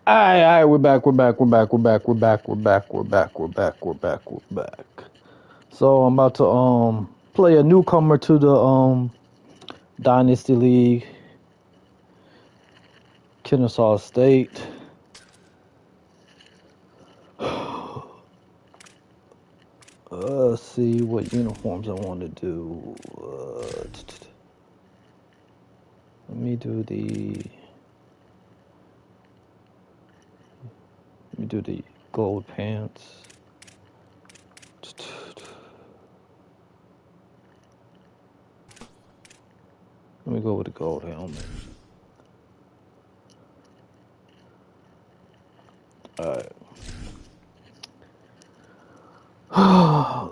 Alright, we're back. So I'm about to play a newcomer to the Dynasty League, Kennesaw State. Let's see what uniforms I want to do. Let me do the gold pants. Let me go with the gold helmet. Alright.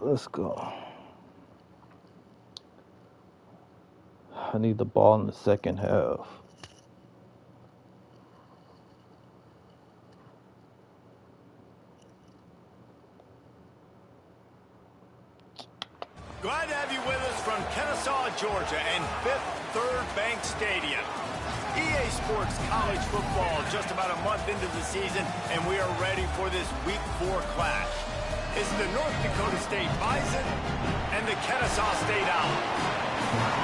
Let's go. I need the ball in the second half. Glad to have you with us from Kennesaw, Georgia, and Fifth Third Bank Stadium. EA Sports College Football just about a month into the season, and we are ready for this Week 4 clash. It's the North Dakota State Bison and the Kennesaw State Owls.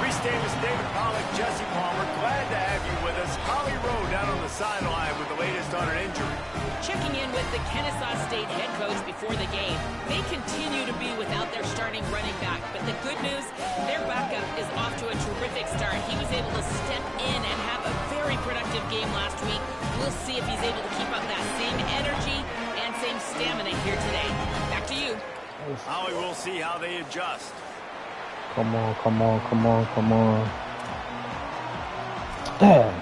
Reese Davis, David Pollack, Jesse Palmer, glad to have you with us. Holly Rowe down on the sideline with the latest on an injury. Checking in with the Kennesaw State head coach before the game. They continue to be without their starting running back, but the good news, their backup is off to a terrific start. He was able to step in and have a very productive game last week. We'll see if he's able to keep up that same energy and same stamina here today. Back to you. Holly, we'll see how they adjust. Come on. Damn.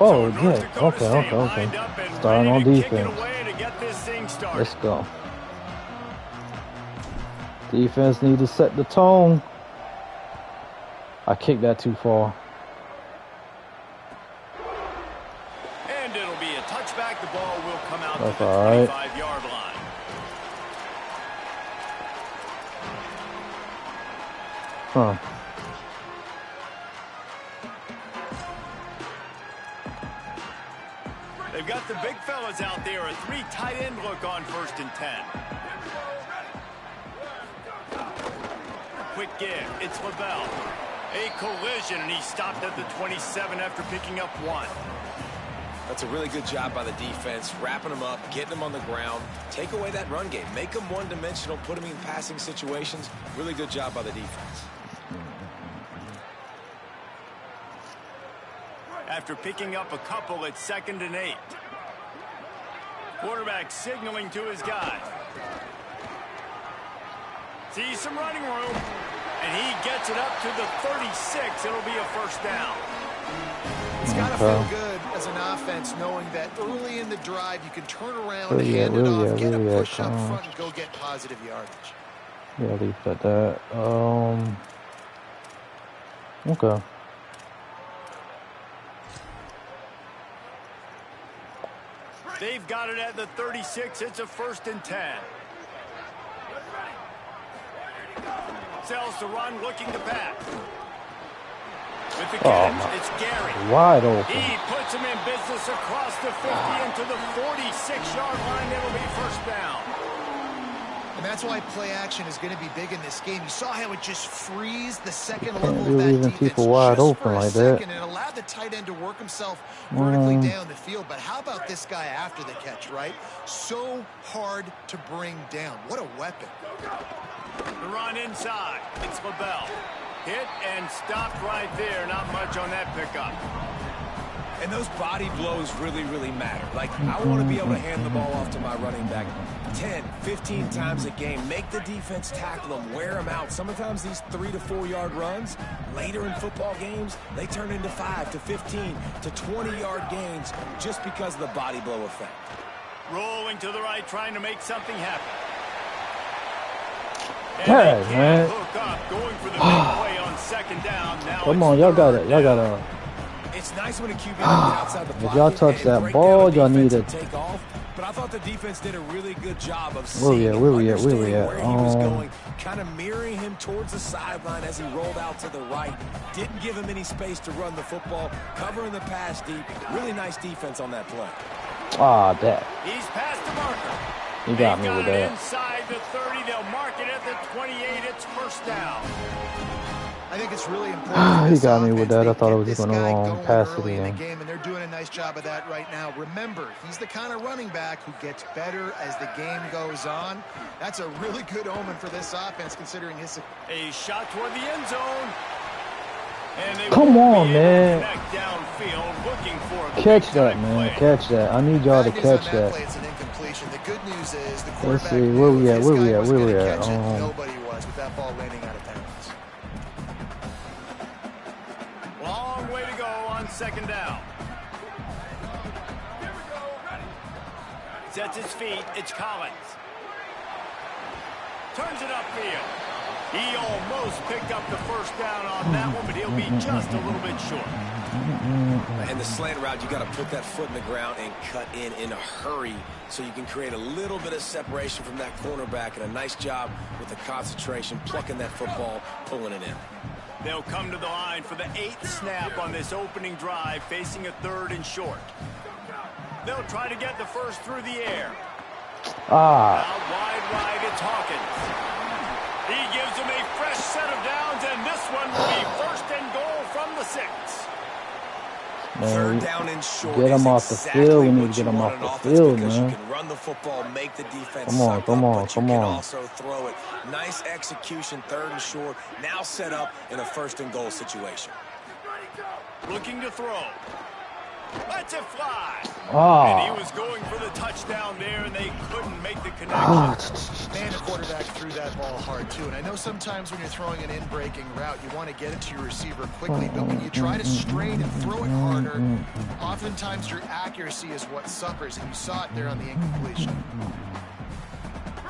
Oh, yeah. Okay. Starting on defense. Let's go. Defense need to set the tone. I kicked that too far. And it'll be a touchback. The ball will come out That's to the 25-yard line. Huh. They've got the big fellas out there. A 3 tight end look on 1st and 10. Quick give. It's LaBelle. A collision, and he stopped at the 27 after picking up 1. That's a really good job by the defense, wrapping them up, getting them on the ground. Take away that run game. Make them one-dimensional, put them in passing situations. Really good job by the defense. After picking up a couple, it's 2nd and 8. Quarterback signaling to his guy. Sees some running room, and he gets it up to the 36. It'll be a 1st down. It's got to feel good as an offense knowing that early in the drive you can turn around, hand it off, get a push up front, and go get positive yardage. Yeah, leave it at that. Okay. They've got it at the 36. It's a 1st and 10. Sells to run, looking to pass. With the catch, it's Gary. Wide open. He puts him in business across the 50 into the 46-yard line. It'll be 1st down. And that's why play action is going to be big in this game. You saw how it just frees the second level of that leaving defense people wide just open for a like second that. and allowed the tight end to work himself vertically down the field. But how about this guy after the catch, right? So hard to bring down. What a weapon. The run inside. It's LaBelle. Hit and stopped right there. Not much on that pickup. And those body blows really, really matter. Like, I want to be able to hand the ball off to my running back 10, 15 times a game. Make the defense tackle them, wear them out. Sometimes these 3 to 4 yard runs, later in football games, they turn into 5 to 15 to 20-yard gains just because of the body blow effect. Rolling to the right, trying to make something happen. Hey, man. Hook up, going for the big play on 2nd down. Now Come on, y'all got it. It's nice when a QB outside the pocket. If y'all touch that ball, y'all need to take off. But I thought the defense did a really good job of where seeing we at? where he was going, kind of mirroring him towards the sideline as he rolled out to the right. Didn't give him any space to run the football, covering the pass deep. Really nice defense on that play. Ah, that. He's past the marker. He got me with that. Inside the 30, they'll mark it at the 28. It's first down. I think it's really important. He got me with that. I thought it was just going to pass it in the in. game, and they're doing a nice job of that right now. Remember, he's the kind of running back who gets better as the game goes on. That's a really good omen for this offense, considering his... A shot toward the end zone. And they Come on, man. Downfield, looking for Catch that, man. Catch that. I need y'all to catch that. It's an incompletion. The good news is the Let's quarterback see. Where we at? Where we at? Where Where we at? Nobody was with that ball landing out of bounds. Long way to go on second down. Sets his feet. It's Collins. Turns it upfield. He almost picked up the first down on that one, but he'll be just a little bit short. And the slant route, you got to put that foot in the ground and cut in a hurry so you can create a little bit of separation from that cornerback, and a nice job with the concentration, plucking that football, pulling it in. They'll come to the line for the 8th snap on this opening drive, facing a 3rd and short. They'll try to get the first through the air. Out wide right, it's Hawkins. He gives them a fresh set of downs, and this one will be 1st and goal from the 6. Man, 3rd down and short. get him off the field. We need to get him off the field, man. You can run the football, make the defense. Come on, come on, but you can also throw it. Nice execution, 3rd and short. Now set up in a 1st and goal situation. Looking to throw. Lets it fly. Ah. And he was going for the touchdown there, and they couldn't make the connection. Man, the quarterback threw that ball hard, too. And I know sometimes when you're throwing an in-breaking route, you want to get it to your receiver quickly. But when you try to strain and throw it harder, oftentimes your accuracy is what suffers. And you saw it there on the incompletion.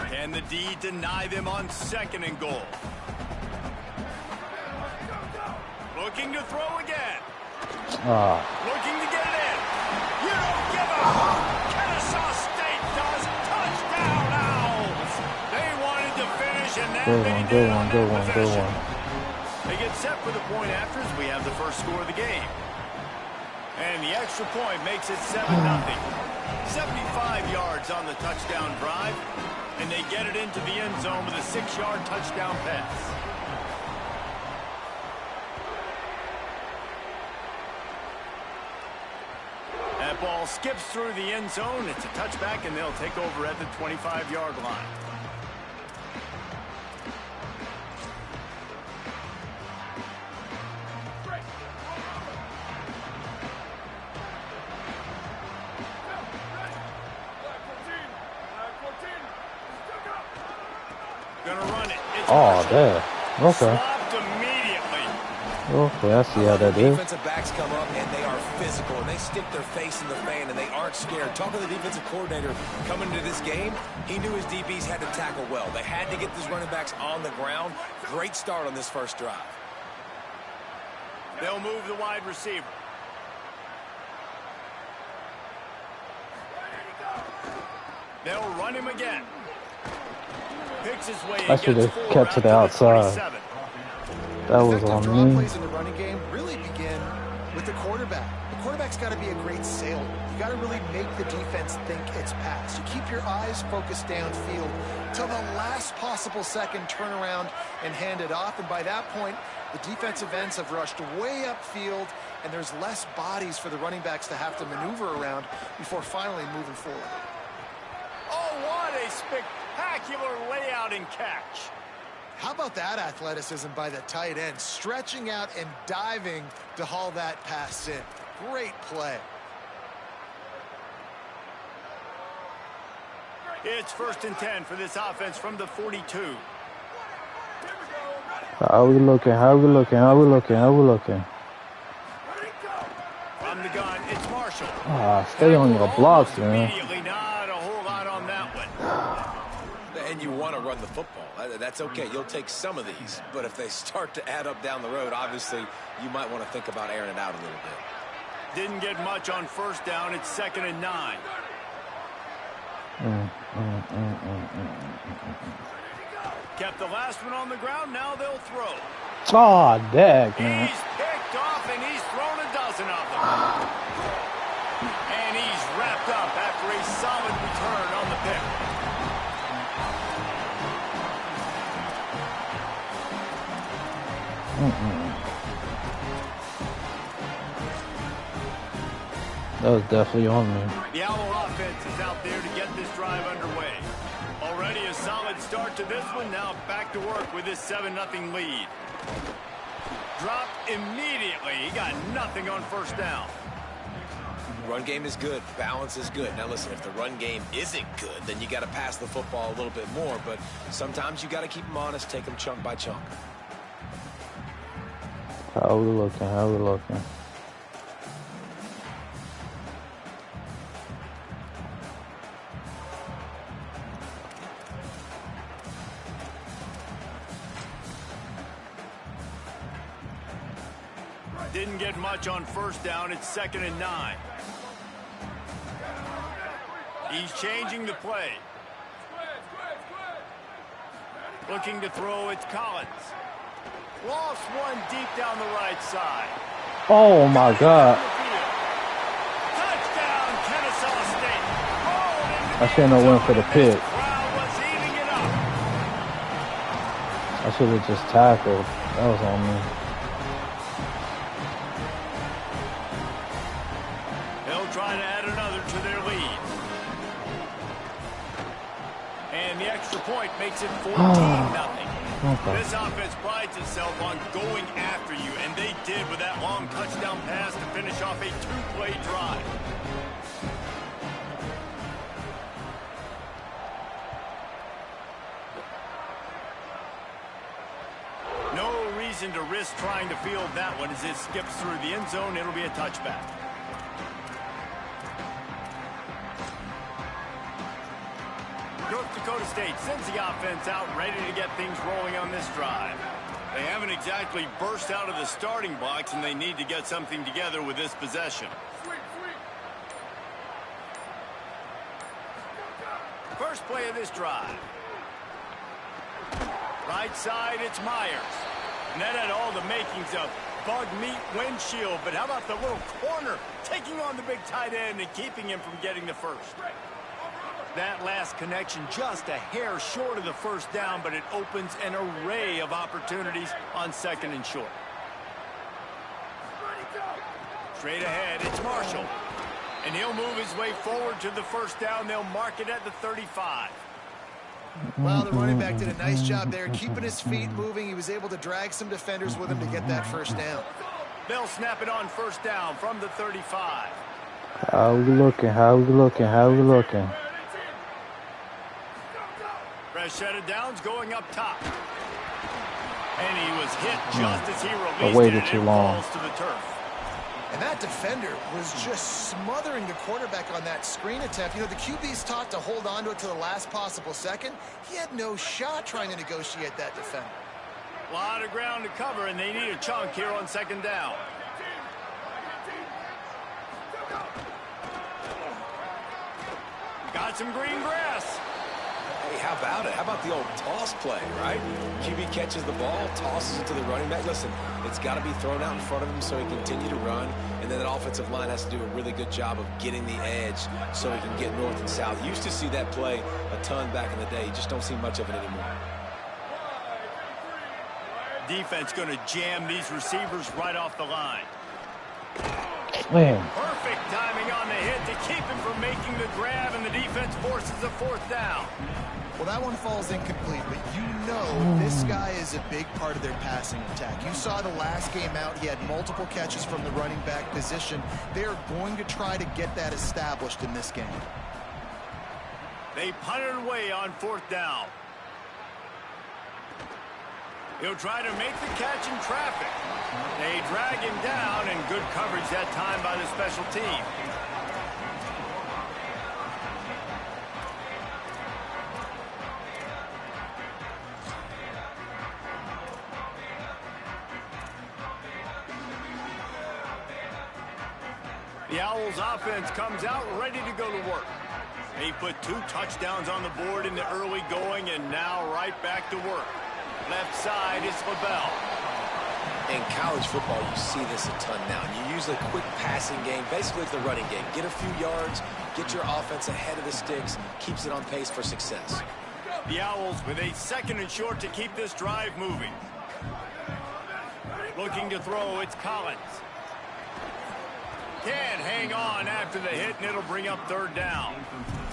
Can the D deny them on 2nd and goal? Looking to throw again. Looking to get it in. You don't give up. Kennesaw State does. Touchdown Owls. They wanted to finish, and now they did on that possession. They get set for the point after as we have the first score of the game. And the extra point makes it 7-0. 75 yards on the touchdown drive, and they get it into the end zone with a 6-yard touchdown pass. That ball skips through the end zone. It's a touchback, and they'll take over at the 25-yard line. Gonna run it. It's there. Okay. Stopped immediately. Okay, I see how that is. Defensive backs come up, and they are physical, and they stick their face in the fan, and they aren't scared. Talking to the defensive coordinator coming into this game, he knew his DBs had to tackle well. They had to get these running backs on the ground. Great start on this first drive. They'll move the wide receiver. They'll run him again. Picks his way. I should have kept to the outside. That was on me. Plays in the running game really begin with the quarterback. The quarterback's got to be a great sailor. You got to really make the defense think it's pass. You keep your eyes focused downfield till the last possible second, turn around and hand it off. And by that point, the defensive ends have rushed way upfield, and there's less bodies for the running backs to have to maneuver around before finally moving forward. Oh, what a spectacular layout and catch. How about that athleticism by the tight end, stretching out and diving to haul that pass in. Great play. It's 1st and 10 for this offense from the 42. How we looking? How we looking? How we looking? How we looking? From the gun, it's Marshall. Stay on your blocks, man. Immediately, not a whole lot on that one. And you want to run the football. That's okay. You'll take some of these. But if they start to add up down the road, obviously, you might want to think about airing it out a little bit. Didn't get much on first down. It's 2nd and 9. Kept the last one on the ground. Now they'll throw. Oh, dang, man. He's picked off, and he's thrown a dozen of them. And he's wrapped up after a solid return on the pick. That was definitely on me. The Owl offense is out there to get this drive underway. Already a solid start to this one. Now back to work with this 7-0 lead. Dropped immediately. He got nothing on first down. Run game is good. Balance is good. Now listen, if the run game isn't good, then you got to pass the football a little bit more. But sometimes you got to keep them honest, take them chunk by chunk. How we looking? How we looking? Didn't get much on first down. It's 2nd and 9. He's changing the play. Looking to throw, it's Collins. Lost one deep down the right side. Oh, my God. Touchdown, Kennesaw State. I shouldn't have went for the pick. Crowd was eating it up. I should have just tackled. That was on me. They'll try to add another to their lead. And the extra point makes it 14-0. Okay. This offense prides itself on going after you, and they did with that long touchdown pass to finish off a 2-play drive. No reason to risk trying to field that one as it skips through the end zone. It'll be a touchback. North Dakota State sends the offense out ready to get things rolling on this drive. They haven't exactly burst out of the starting blocks, and they need to get something together with this possession. First play of this drive. Right side, it's Myers. And that had all the makings of bug meat windshield, but how about the little corner taking on the big tight end and keeping him from getting the first? That last connection just a hair short of the first down, but it opens an array of opportunities on 2nd and short. Straight ahead, it's Marshall. And he'll move his way forward to the first down. They'll mark it at the 35. Well, the running back did a nice job there, keeping his feet moving. He was able to drag some defenders with him to get that first down. They'll snap it on first down from the 35. How we looking? How we looking? How we looking? Fresh set of downs going up top. And he was hit just as he released waited it, too and it long. falls to the turf. And that defender was just smothering the quarterback on that screen attempt. You know, the QB's taught to hold on to it to the last possible second. He had no shot trying to negotiate that defender. A lot of ground to cover, and they need a chunk here on 2nd down. Got some green grass. Hey, how about it? How about the old toss play, right? QB catches the ball, tosses it to the running back. Listen, it's got to be thrown out in front of him so he can continue to run, and then that offensive line has to do a really good job of getting the edge so he can get north and south. You used to see that play a ton back in the day. You just don't see much of it anymore. Defense going to jam these receivers right off the line. Man. Perfect timing on the hit to keep him from making the grab, and the defense forces a 4th down. Well, that one falls incomplete, but you know this guy is a big part of their passing attack. You saw the last game out. He had multiple catches from the running back position. They're going to try to get that established in this game. They punt it away on 4th down. He'll try to make the catch in traffic. They drag him down, and good coverage that time by the special team. The Owls offense comes out ready to go to work. He put 2 touchdowns on the board in the early going, and now right back to work. Left side is LaBelle. In college football, you see this a ton now. And you use a quick passing game. Basically, it's the running game. Get a few yards, get your offense ahead of the sticks, keeps it on pace for success. The Owls with a 2nd and short to keep this drive moving. Looking to throw, it's Collins. Can't hang on after the hit, and it'll bring up 3rd down.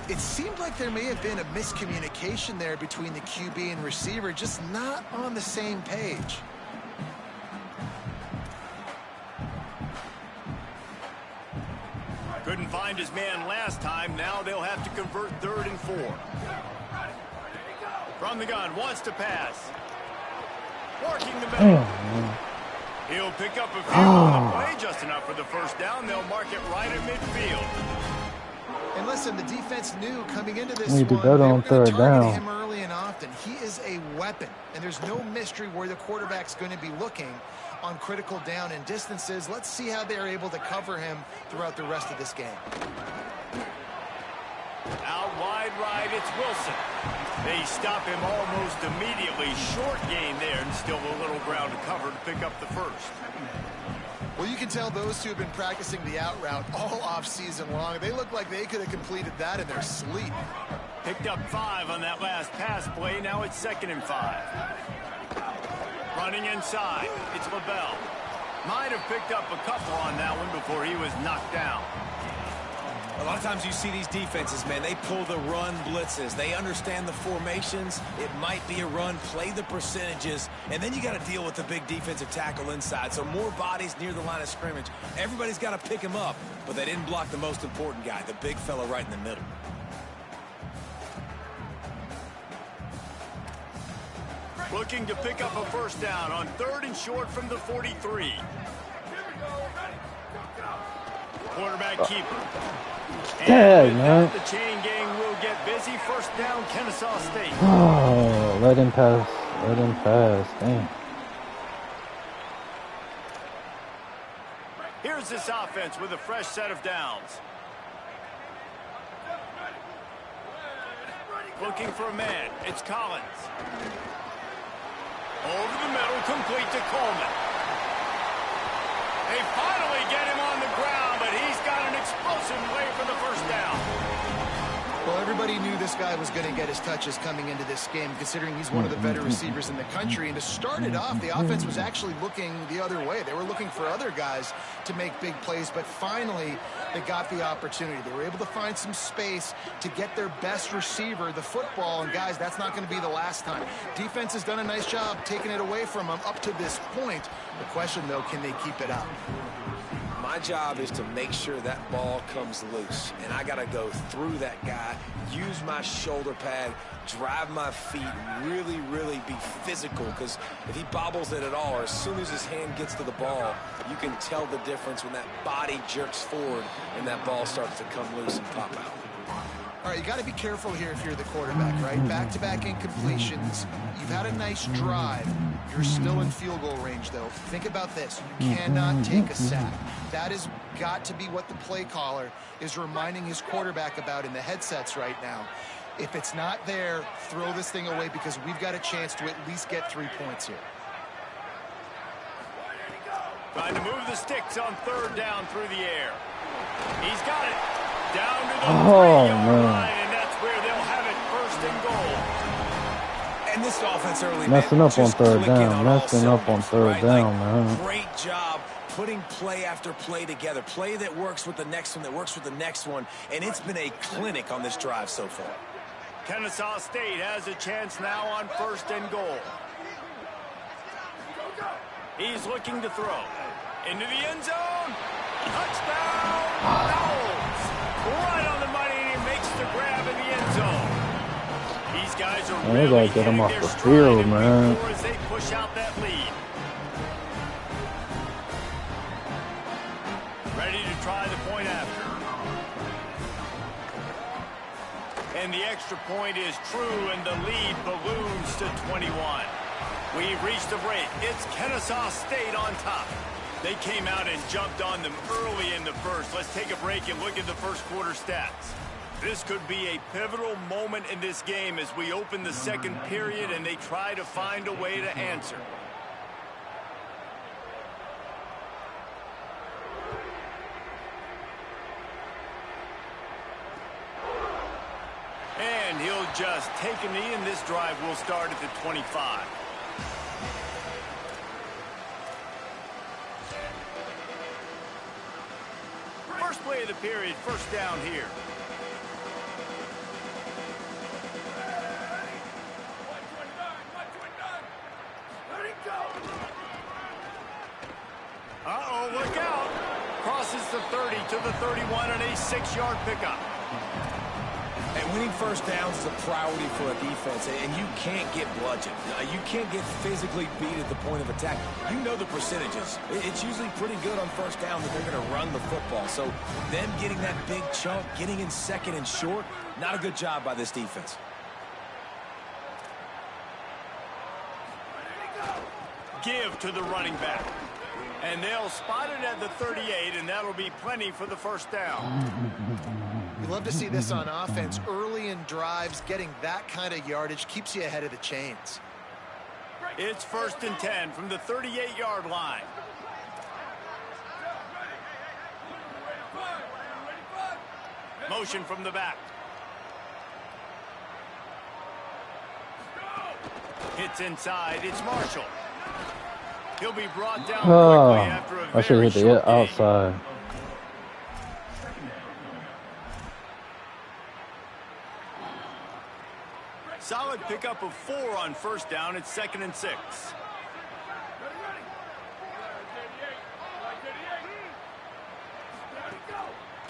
It seemed like there may have been a miscommunication there between the QB and receiver, just not on the same page. Couldn't find his man last time. Now they'll have to convert 3rd and 4. From the gun, wants to pass. Working the middle. He'll pick up a few on the play, just enough for the 1st down. They'll mark it right at midfield. And listen, the defense knew coming into this Need to one, bet they on were going to 3rd target down. him early and often. He is a weapon, and there's no mystery where the quarterback's going to be looking on critical down and distances. Let's see how they're able to cover him throughout the rest of this game. Out wide right, it's Wilson. They stop him almost immediately. Short gain there, and still a little ground to cover to pick up the 1st. Well, you can tell those two have been practicing the out route all off season long. They look like they could have completed that in their sleep. Picked up 5 on that last pass play. Now it's 2nd and 5. Running inside, it's LaBelle. Might have picked up a couple on that one before he was knocked down. A lot of times you see these defenses, man, they pull the run blitzes. They understand the formations. It might be a run, play the percentages, and then you got to deal with the big defensive tackle inside. So more bodies near the line of scrimmage. Everybody's got to pick him up, but they didn't block the most important guy, the big fella right in the middle. Looking to pick up a 1st down on 3rd and short from the 43. Quarterback keeper. Dang, man. The chain gang will get busy. 1st down, Kennesaw State. Oh, let him pass. Let him pass. Damn. Here's this offense with a fresh set of downs. Looking for a man. It's Collins. Over the middle, complete to Coleman. They finally get him on the ground, but he's got an explosive play for the 1st down. Well, everybody knew this guy was going to get his touches coming into this game, considering he's one of the better receivers in the country. And to start it off, the offense was actually looking the other way. They were looking for other guys to make big plays, but finally they got the opportunity. They were able to find some space to get their best receiver the football, and guys, that's not going to be the last time. Defense has done a nice job taking it away from them up to this point. The question, though, can they keep it up? My job is to make sure that ball comes loose, and I got to go through that guy, use my shoulder pad, drive my feet, really, really be physical, because if he bobbles it at all, or as soon as his hand gets to the ball, you can tell the difference when that body jerks forward and that ball starts to come loose and pop out. All right, you got to be careful here if you're the quarterback, right? Back-to-back incompletions. You've had a nice drive. You're still in field goal range, though. Think about this. You cannot take a sack. That has got to be what the play caller is reminding his quarterback about in the headsets right now. If it's not there, throw this thing away, because we've got a chance to at least get 3 points here. Trying to move the sticks on 3rd down through the air. He's got it. Down to the 3-yard line, and that's where they'll have it, 1st and goal. And this offense early, Messing up on just 3rd clicking down. on Messing all up on cylinders, 3rd down, Like, man. great job putting play after play together. Play that works with the next one, that works with the next one. And it's been a clinic on this drive so far. Kennesaw State has a chance now on 1st and goal. He's looking to throw. Into the end zone. Touchdown! Owls! Right on the money, and he makes the grab in the end zone. These guys are They really gotta get him hitting off their the stride field, in man. week 4 as they push out that lead. Ready to try the point after. And the extra point is true, and the lead balloons to 21. We've reached the break. It's Kennesaw State on top. They came out and jumped on them early in the first. Let's take a break and look at the first quarter stats. This could be a pivotal moment in this game as we open the second period and they try to find a way to answer. And he'll just take a knee, and this drive will start at the 25. First play of the period, first down here. Uh-oh, look out. Crosses the 30 to the 31 and a 6-yard pickup. And winning first downs is a priority for a defense, and you can't get bludgeoned. You can't get physically beat at the point of attack. You know the percentages. It's usually pretty good on first down that they're going to run the football. So them getting that big chunk, getting in second and short, not a good job by this defense. Give to the running back. And they'll spot it at the 38, and that'll be plenty for the first down. We love to see this on offense. Early in drives, getting that kind of yardage keeps you ahead of the chains. It's 1st and 10 from the 38-yard line. Motion from the back. Hits inside. It's Marshall. He'll be brought down quickly after a I should very hit the short gain. outside. Solid pickup of 4 on first down. It's 2nd and 6.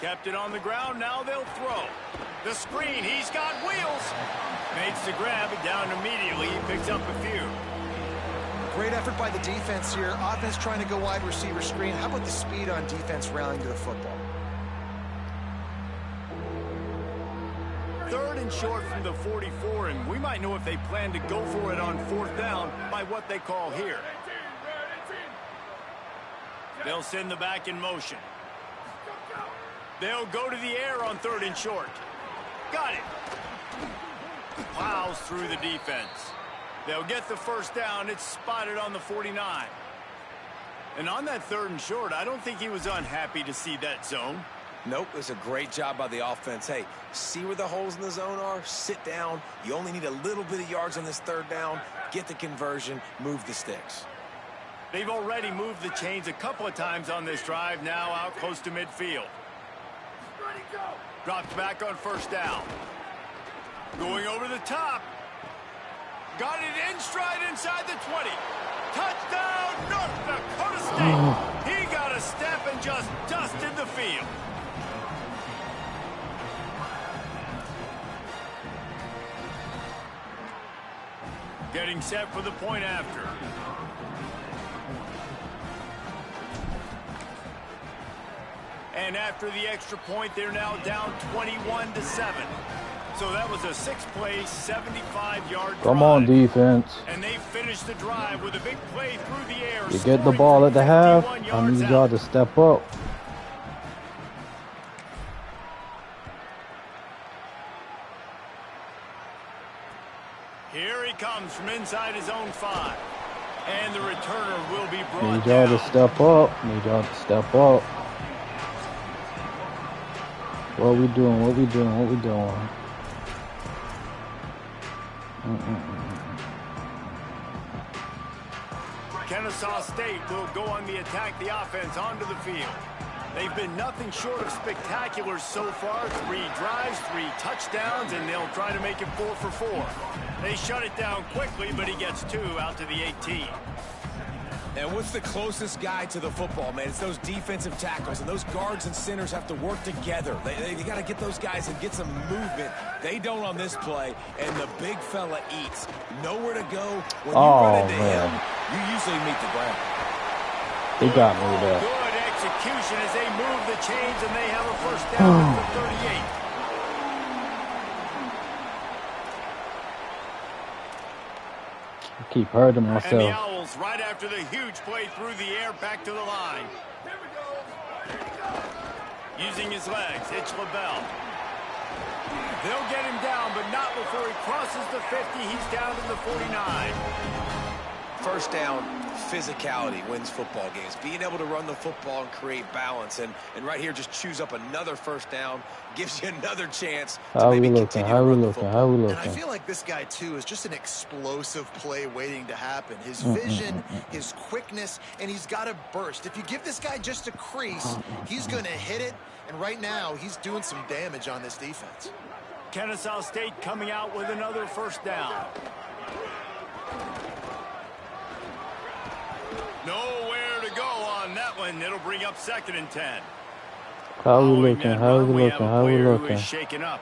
Kept it on the ground. Now they'll throw. The screen. He's got wheels. Makes the grab. It down immediately. He picks up a few. Great effort by the defense here. Offense trying to go wide receiver screen. How about the speed on defense rallying to the football? 3rd and short from the 44, and we might know if they plan to go for it on 4th down by what they call here. They'll send the back in motion. They'll go to the air on 3rd and short. Got it. Plows through the defense. They'll get the first down. It's spotted on the 49. And on that 3rd and short, I don't think he was unhappy to see that zone. Nope, it's a great job by the offense. Hey, see where the holes in the zone are? Sit down. You only need a little bit of yards on this 3rd down. Get the conversion. Move the sticks. They've already moved the chains a couple of times on this drive, now out close to midfield. Dropped back on first down. Going over the top. Got it in stride inside the 20. Touchdown, North Dakota State. He got a step and just dusted the field. Getting set for the point after. And after the extra point, they're now down 21-7. So that was a 6-play, 75-yard drive. Come on, defense. And they finished the drive with a big play through the air. You get the ball at the half, I need y'all to step up. Here he comes from inside his own 5. And the returner will be brought Need y'all down. to step up. Need y'all to step up. What we doing? What we doing? What we doing? Kennesaw State will go on the attack, the offense onto the field. They've been nothing short of spectacular so far. 3 drives, 3 touchdowns, and they'll try to make it 4 for 4. They shut it down quickly, but he gets 2 out to the 18. And what's the closest guy to the football, man? It's those defensive tackles, and those guards and centers have to work together. They got to get those guys and get some movement. They don't on this play, and the big fella eats. Nowhere to go. When you run into him, you usually meet the ground. He got me there. Good execution as they move the chains, and they have a first down at the 38. I keep hurting And the myself. Owls right after after the huge play through the air back to the line. Using his legs, it's LaBelle. They'll get him down, but not before he crosses the 50. He's down to the 49. First down, physicality wins football games. Being able to run the football and create balance. And right here, just choose up another first down. Gives you another chance to maybe continue to run the football. And I feel like this guy, too, is just an explosive play waiting to happen. His vision, his quickness, and he's got a burst. If you give this guy just a crease, he's going to hit it. And right now, he's doing some damage on this defense. Kennesaw State coming out with another first down. Nowhere to go on that one. It'll bring up 2nd and 10. How we looking? How we looking? How we looking? Shaken up.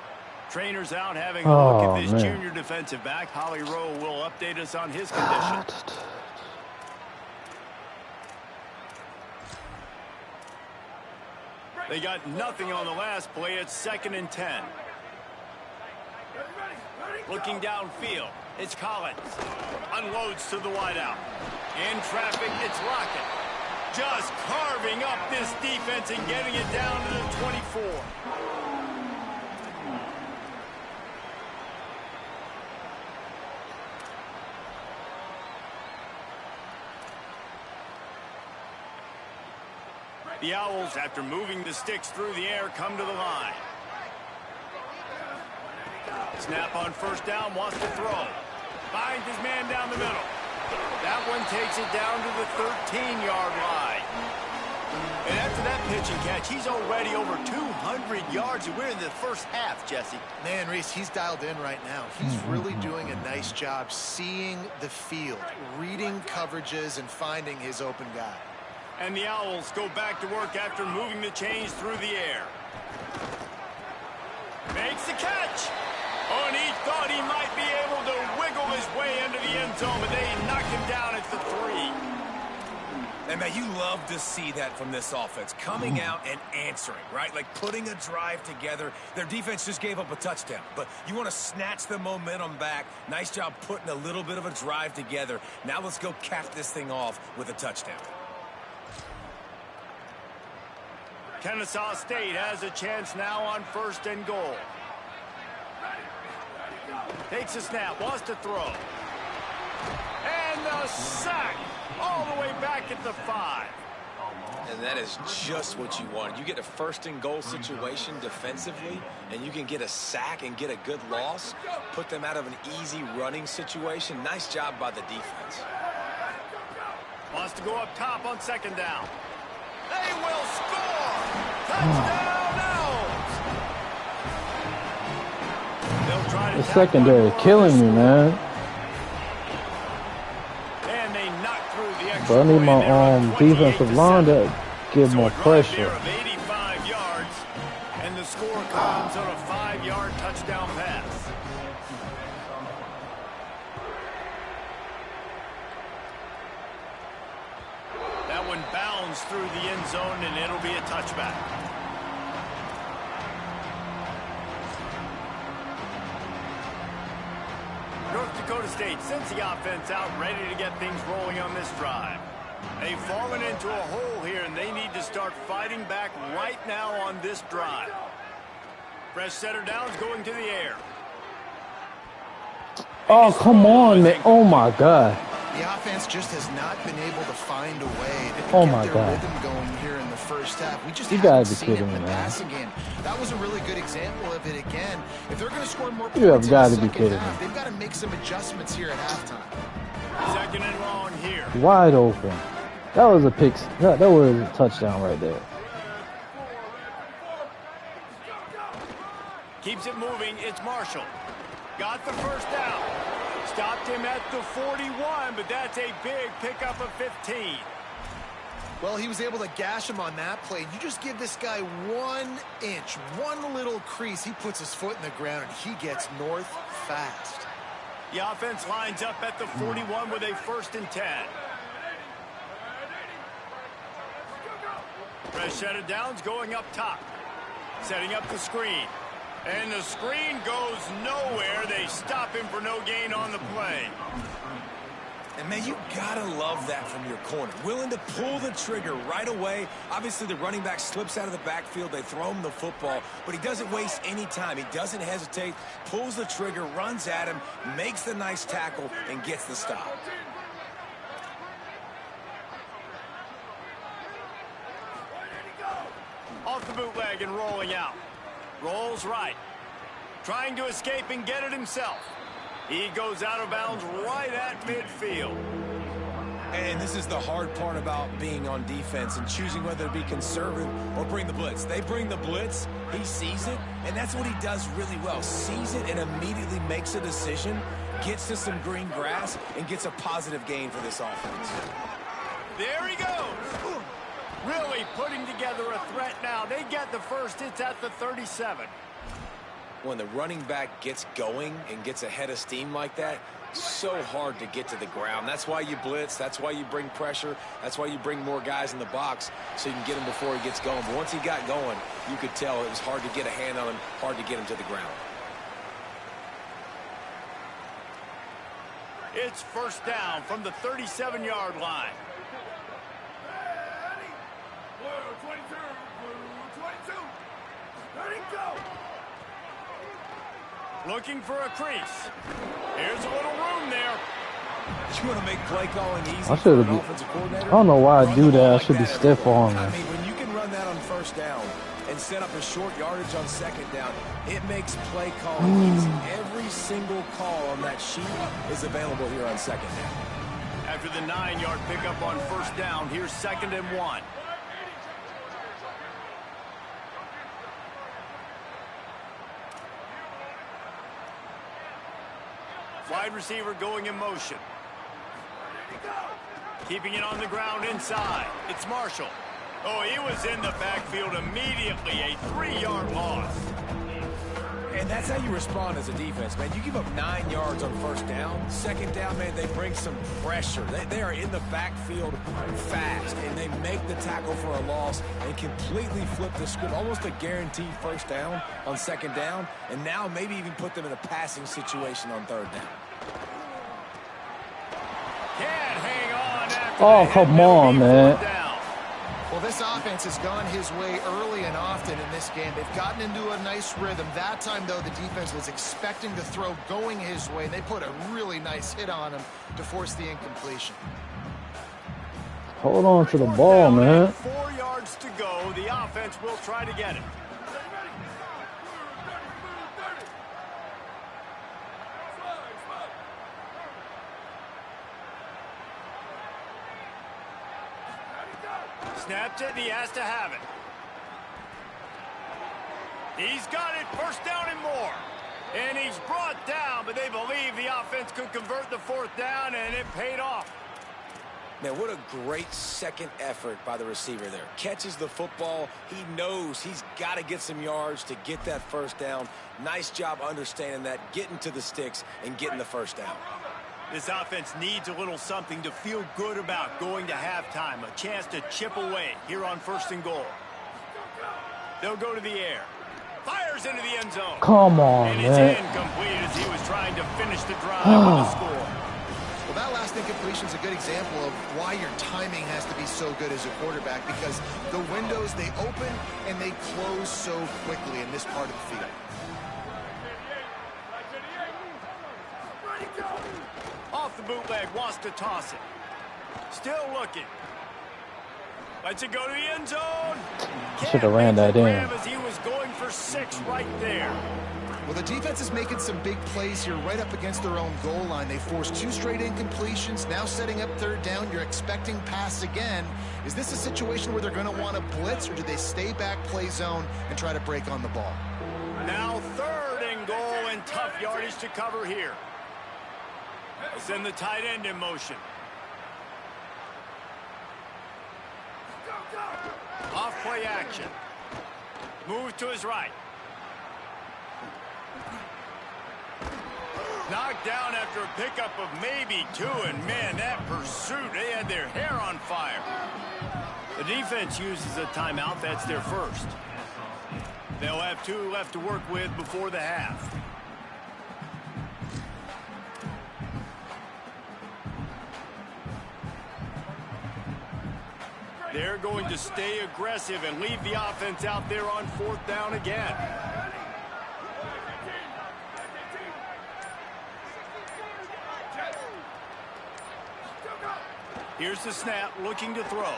Trainers out having a look at this junior defensive back. Holly Rowe will update us on his condition. They got nothing on the last play. It's 2nd and 10. Looking downfield, it's Collins. Unloads to the wideout. In traffic, it's Lockett. Just carving up this defense and getting it down to the 24. The Owls, after moving the sticks through the air, come to the line. Snap on first down, wants to throw. Finds his man down the middle. That one takes it down to the 13-yard line. And after that pitch and catch, he's already over 200 yards, and we're in the first half, Jesse. Man, Reese, he's dialed in right now. He's really doing a nice job seeing the field, reading coverages, and finding his open guy. And the Owls go back to work after moving the chains through the air. Makes the catch. Oh, and he thought he might be able to wiggle his way into the end zone, but they knock him down at the 3. And, man, you love to see that from this offense. Coming out and answering, right? Like putting a drive together. Their defense just gave up a touchdown. But you want to snatch the momentum back. Nice job putting a little bit of a drive together. Now let's go cap this thing off with a touchdown. Kennesaw State has a chance now on 1st and goal. Takes a snap, wants to throw. And the sack all the way back at the 5. And that is just what you want. You get a 1st and goal situation defensively, and you can get a sack and get a good loss, put them out of an easy running situation. Nice job by the defense. Wants to go up top on 2nd down. They will score! Touchdown Owls! They'll try to the secondary killing me, man. And they knock through the extra But I need my defensive line to give more Of pressure. 85 yards, and the score comes on a 5-yard touchdown pass. That one bounds through the end zone, and it'll be a touchback. North Dakota State sends the offense out, ready to get things rolling on this drive. They've fallen into a hole here, and they need to start fighting back right now on this drive. Fresh setter downs going to the air. Oh, come on, man. Oh, my God. The offense just has not been able to find a way to Oh get my their God. rhythm going here in the first half. We just You haven't gotta be seen it kidding in the me, man. passing game. That was a really good example of it again. If they're going to score more You have points in gotta the be second kidding half, me. they've got to make some adjustments here at halftime. 2nd and long here. Wide open. That was a pick. That was a touchdown right there. Keeps it moving. It's Marshall. Got the first down. Stopped him at the 41, but that's a big pickup of 15. Well, he was able to gash him on that play. You just give this guy 1 inch, one little crease. He puts his foot in the ground, and he gets north fast. The offense lines up at the 41 with a 1st and 10. Fresh set of downs going up top. Setting up the screen. And the screen goes nowhere. They stop him for no gain on the play. And, man, you got to love that from your corner. Willing to pull the trigger right away. Obviously, the running back slips out of the backfield. They throw him the football, but he doesn't waste any time. He doesn't hesitate, pulls the trigger, runs at him, makes the nice tackle, and gets the stop. Off the bootleg and rolling out. Rolls right. Trying to escape and get it himself. He goes out of bounds right at midfield. And this is the hard part about being on defense and choosing whether to be conservative or bring the blitz. They bring the blitz, he sees it, and that's what he does really well. Sees it and immediately makes a decision, gets to some green grass, and gets a positive gain for this offense. There he goes. Really putting together a threat now. They get the first. It's at the 37. When the running back gets going and gets ahead of steam like that, so hard to get to the ground. That's why you blitz. That's why you bring pressure. That's why you bring more guys in the box so you can get him before he gets going. But once he got going, you could tell it was hard to get a hand on him, hard to get him to the ground. It's first down from the 37-yard line. Blue 22, blue 22. Let it go. Looking for a crease. Here's a little room there. You want to make play calling easy I for should an have. offensive coordinator? I don't know why I do that. I should be Like that stiff every on time. him. I mean, when you can run that on first down and set up a short yardage on second down, it makes play calling easy. Every single call on that sheet is available here on second down. After the 9-yard pickup on first down, here's 2nd and 1. Wide receiver going in motion. Keeping it on the ground inside. It's Marshall. Oh, he was in the backfield immediately. A 3-yard loss. And that's how you respond as a defense, man. You give up 9 yards on first down. Second down, man, they bring some pressure. They are in the backfield fast, and they make the tackle for a loss and completely flip the script. Almost a guaranteed first down on second down, and now maybe even put them in a passing situation on third down. Can't hang on after Oh, the come hit. It'll on, be man. 4th down. Well, this offense has gone his way early and often in this game. They've gotten into a nice rhythm. That time, though, the defense was expecting the throw going his way. They put a really nice hit on him to force the incompletion. Hold on to the 4th ball, down man. and 4 yards to go. The offense will try to get it. Snapped it, and he has to have it. He's got it, first down and more. And he's brought down, but they believe the offense could convert the 4th down, and it paid off. Man, what a great second effort by the receiver there. Catches the football. He knows he's got to get some yards to get that first down. Nice job understanding that, getting to the sticks, and getting the first down. This offense needs a little something to feel good about going to halftime. A chance to chip away here on 1st and goal. They'll go to the air. Fires into the end zone. Come on, And it's man. incomplete as he was trying to finish the drive with a score. Well, that last incompletion is a good example of why your timing has to be so good as a quarterback, because the windows, they open and they close so quickly in this part of the field. Off the bootleg, wants to toss it. Still looking. Lets it go to the end zone. Should have ran that in. As he was going for 6 right there. Well, the defense is making some big plays here right up against their own goal line. They forced 2 straight incompletions. Now setting up 3rd down. You're expecting pass again. Is this a situation where they're going to want to blitz, or do they stay back, play zone, and try to break on the ball? Now 3rd and goal, and tough yardage to cover here. Send the tight end in motion. Off play action. Move to his right. Knocked down after a pickup of maybe 2, and man, that pursuit, they had their hair on fire. The defense uses a timeout. That's their first. They'll have 2 left to work with before the half. They're going to stay aggressive and leave the offense out there on 4th down again. Here's the snap, looking to throw.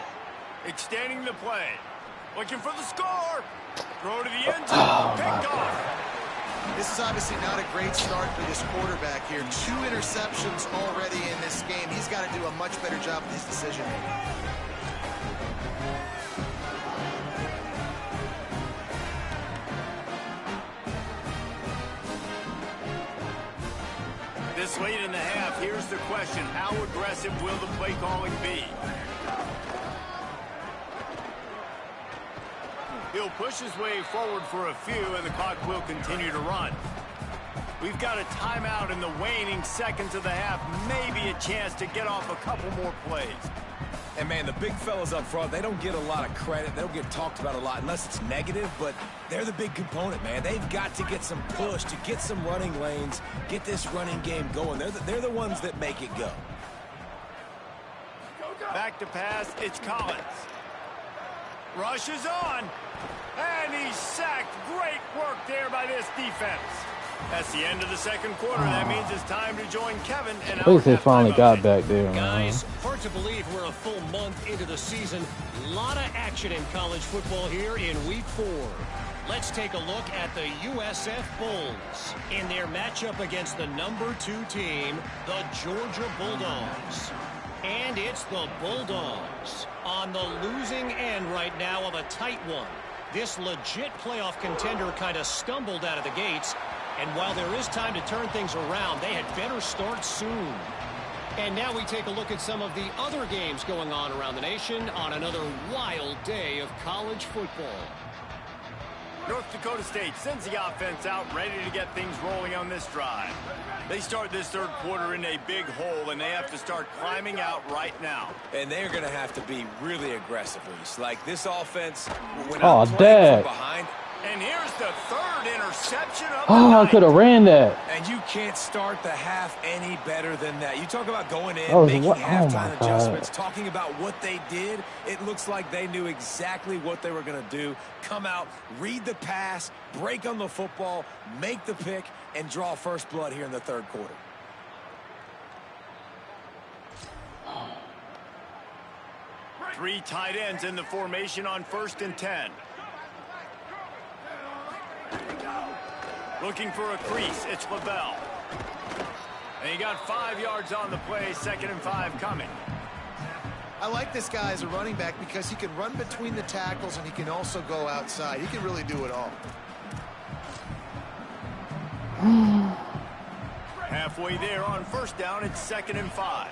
Extending the play. Looking for the score. Throw to the end zone. Picked off. This is obviously not a great start for this quarterback here. 2 interceptions already in this game. He's got to do a much better job with his decision making. This late in the half, here's the question. How aggressive will the play calling be? He'll push his way forward for a few, and the clock will continue to run. We've got a timeout in the waning seconds of the half. Maybe a chance to get off a couple more plays. And, man, the big fellas up front, they don't get a lot of credit. They don't get talked about a lot unless it's negative, but they're the big component, man. They've got to get some push, to get some running lanes, get this running game going. They're the ones that make it go. Back to pass, it's Collins. Rush is on, and he's sacked. Great work there by this defense. That's the end of the second quarter. That means it's time to join Kevin. And At least they finally got back there, man. Guys, hard to believe we're a full month into the season. A lot of action in college football here in Week 4. Let's take a look at the USF Bulls in their matchup against the number 2 team, the Georgia Bulldogs. And it's the Bulldogs on the losing end right now of a tight one. This legit playoff contender kind of stumbled out of the gates. And while there is time to turn things around, they had better start soon. And now we take a look at some of the other games going on around the nation on another wild day of college football. North Dakota State sends the offense out, ready to get things rolling on this drive. They start this third quarter in a big hole, and they have to start climbing out right now. And they're going to have to be really aggressive, Reese. Like this offense, when Oh, I'm playing Dad. from behind, And here's the third interception of the Oh, I night. could have ran that. and you can't start the half any better than that. You talk about going in, That was making what- oh, halftime my God. adjustments, talking about what they did. It looks like they knew exactly what they were going to do. Come out, read the pass, break on the football, make the pick, and draw first blood here in the third quarter. Three tight ends in the formation on 1st and 10. Looking for a crease, it's Lavelle. And he got 5 yards on the play, 2nd and 5 coming. I like this guy as a running back because he can run between the tackles and he can also go outside. He can really do it all. Halfway there on 1st down, it's 2nd and 5.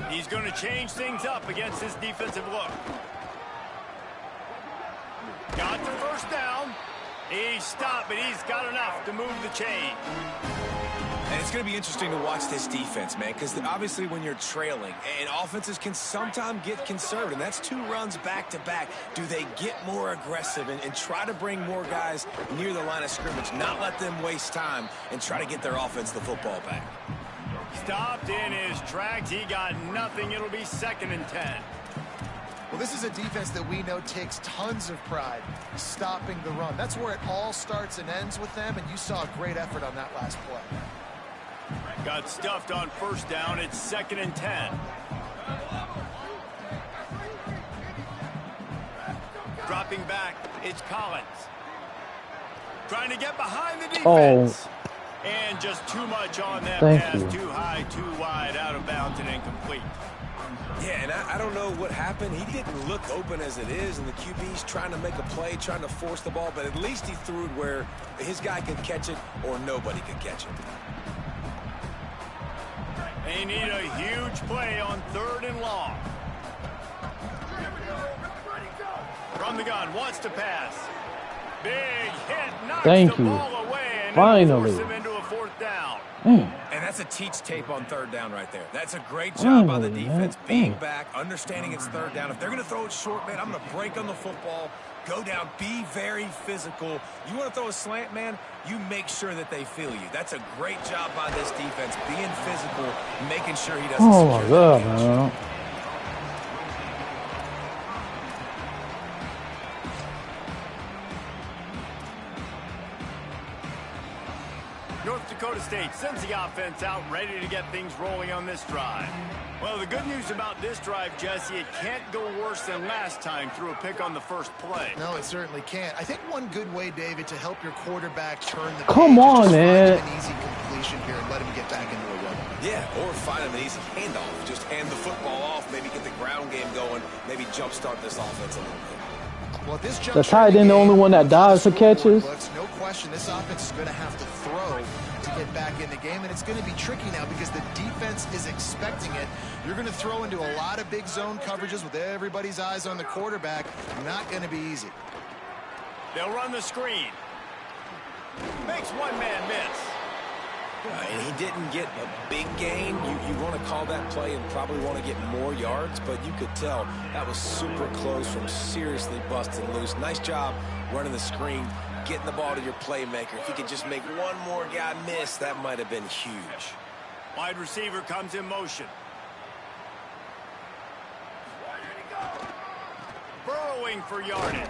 He's going to change things up against this defensive look. Got the 1st down. He stopped, but he's got enough to move the chain. And it's going to be interesting to watch this defense, man, because obviously when you're trailing, and offenses can sometimes get conservative. That's 2 runs back-to-back. Do they get more aggressive and try to bring more guys near the line of scrimmage, not let them waste time, and try to get their offense the football back? Stopped in his tracks. He got nothing. It'll be 2nd and 10. Well, this is a defense that we know takes tons of pride stopping the run. That's where it all starts and ends with them, and you saw a great effort on that last play. Got stuffed on 1st down. It's 2nd and 10. Dropping back, it's Collins. Trying to get behind the defense. And just too much on that Thank pass. you. Too high, too wide, out of bounds and incomplete. Yeah, and I don't know what happened. He didn't look open as it is, and the QB's trying to make a play, trying to force the ball, but at least he threw it where his guy could catch it or nobody could catch it. They need a huge play on 3rd and long. From the gun, wants to pass. Big hit, knocks Thank the you. ball away, and Finally. force him into a 4th down. And that's a teach tape on 3rd down right there. That's a great job by the Finally, defense, man. being back, understanding it's 3rd down. If they're going to throw it short, man, I'm going to break on the football, go down, be very physical. You want to throw a slant, man, you make sure that they feel you. That's a great job by this defense, being physical, making sure he doesn't Oh my secure that God, catch. man. North Dakota State sends the offense out, ready to get things rolling on this drive. Well, the good news about this drive, Jesse, it can't go worse than last time through a pick on the first play. No, it certainly can't. I think one good way, David, to help your quarterback turn the Come page on, is just man. find him an easy completion here and let him get back into a rhythm. Yeah, or find him an easy handoff. Just hand the football off, maybe get the ground game going, maybe jumpstart this offense a little bit. Well, this The tight end, the only one that dives for catches. No question, this offense is going to have to throw to get back in the game, and it's going to be tricky now because the defense is expecting it. You're going to throw into a lot of big zone coverages with everybody's eyes on the quarterback. Not going to be easy. They'll run the screen. Makes one man miss. And he didn't get a big gain. You want to call that play and probably want to get more yards, but you could tell that was super close from seriously busting loose. Nice job running the screen, getting the ball to your playmaker. If he could just make one more guy miss, that might have been huge. Wide receiver comes in motion. Burrowing for yardage.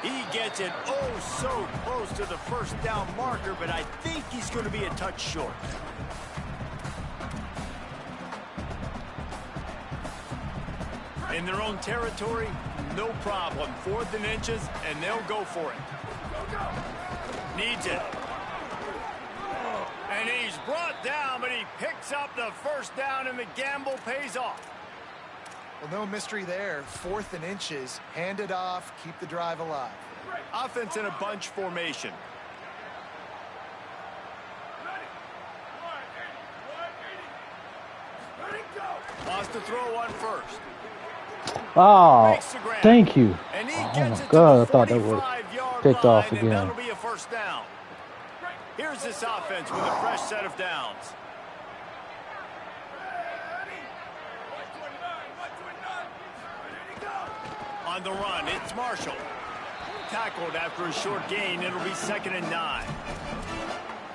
He gets it oh so close to the first down marker, but I think he's going to be a touch short. In their own territory, no problem. 4th and inches, and they'll go for it. Needs it. And he's brought down, but he picks up the first down, and the gamble pays off. Well, no mystery there. 4th and inches, hand it off, keep the drive alive. Offense in a bunch formation. Wants to throw one first. Oh, thank you. And he Oh gets my it God, to I the thought that would 45-yard picked off line, again. and that'll be a first down. Here's this offense with a fresh set of downs. On the run, it's Marshall. Tackled after a short gain. It'll be 2nd and 9.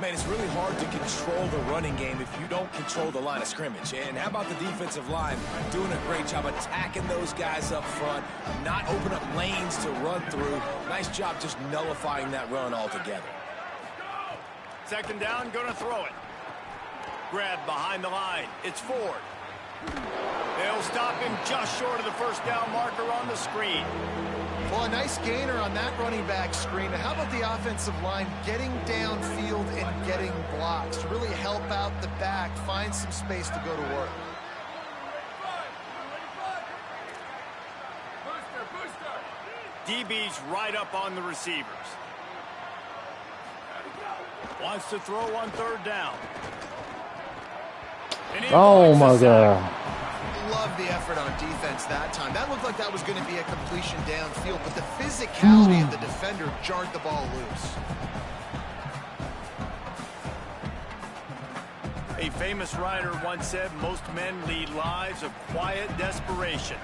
Man, it's really hard to control the running game if you don't control the line of scrimmage. And how about the defensive line doing a great job attacking those guys up front, not open up lanes to run through. Nice job just nullifying that run altogether. 2nd down, gonna throw it. Grab behind the line. It's Ford. They'll stop him just short of the first down marker on the screen. Well, a nice gainer on that running back screen. How about the offensive line getting downfield and getting blocks to really help out the back, find some space to go to work? DB's right up on the receivers. Wants to throw on 3rd down. And he Oh avoids my the sack. God. Love the effort on defense that time. That looked like that was going to be a completion downfield, but the physicality of the defender jarred the ball loose. A famous writer once said, most men lead lives of quiet desperation.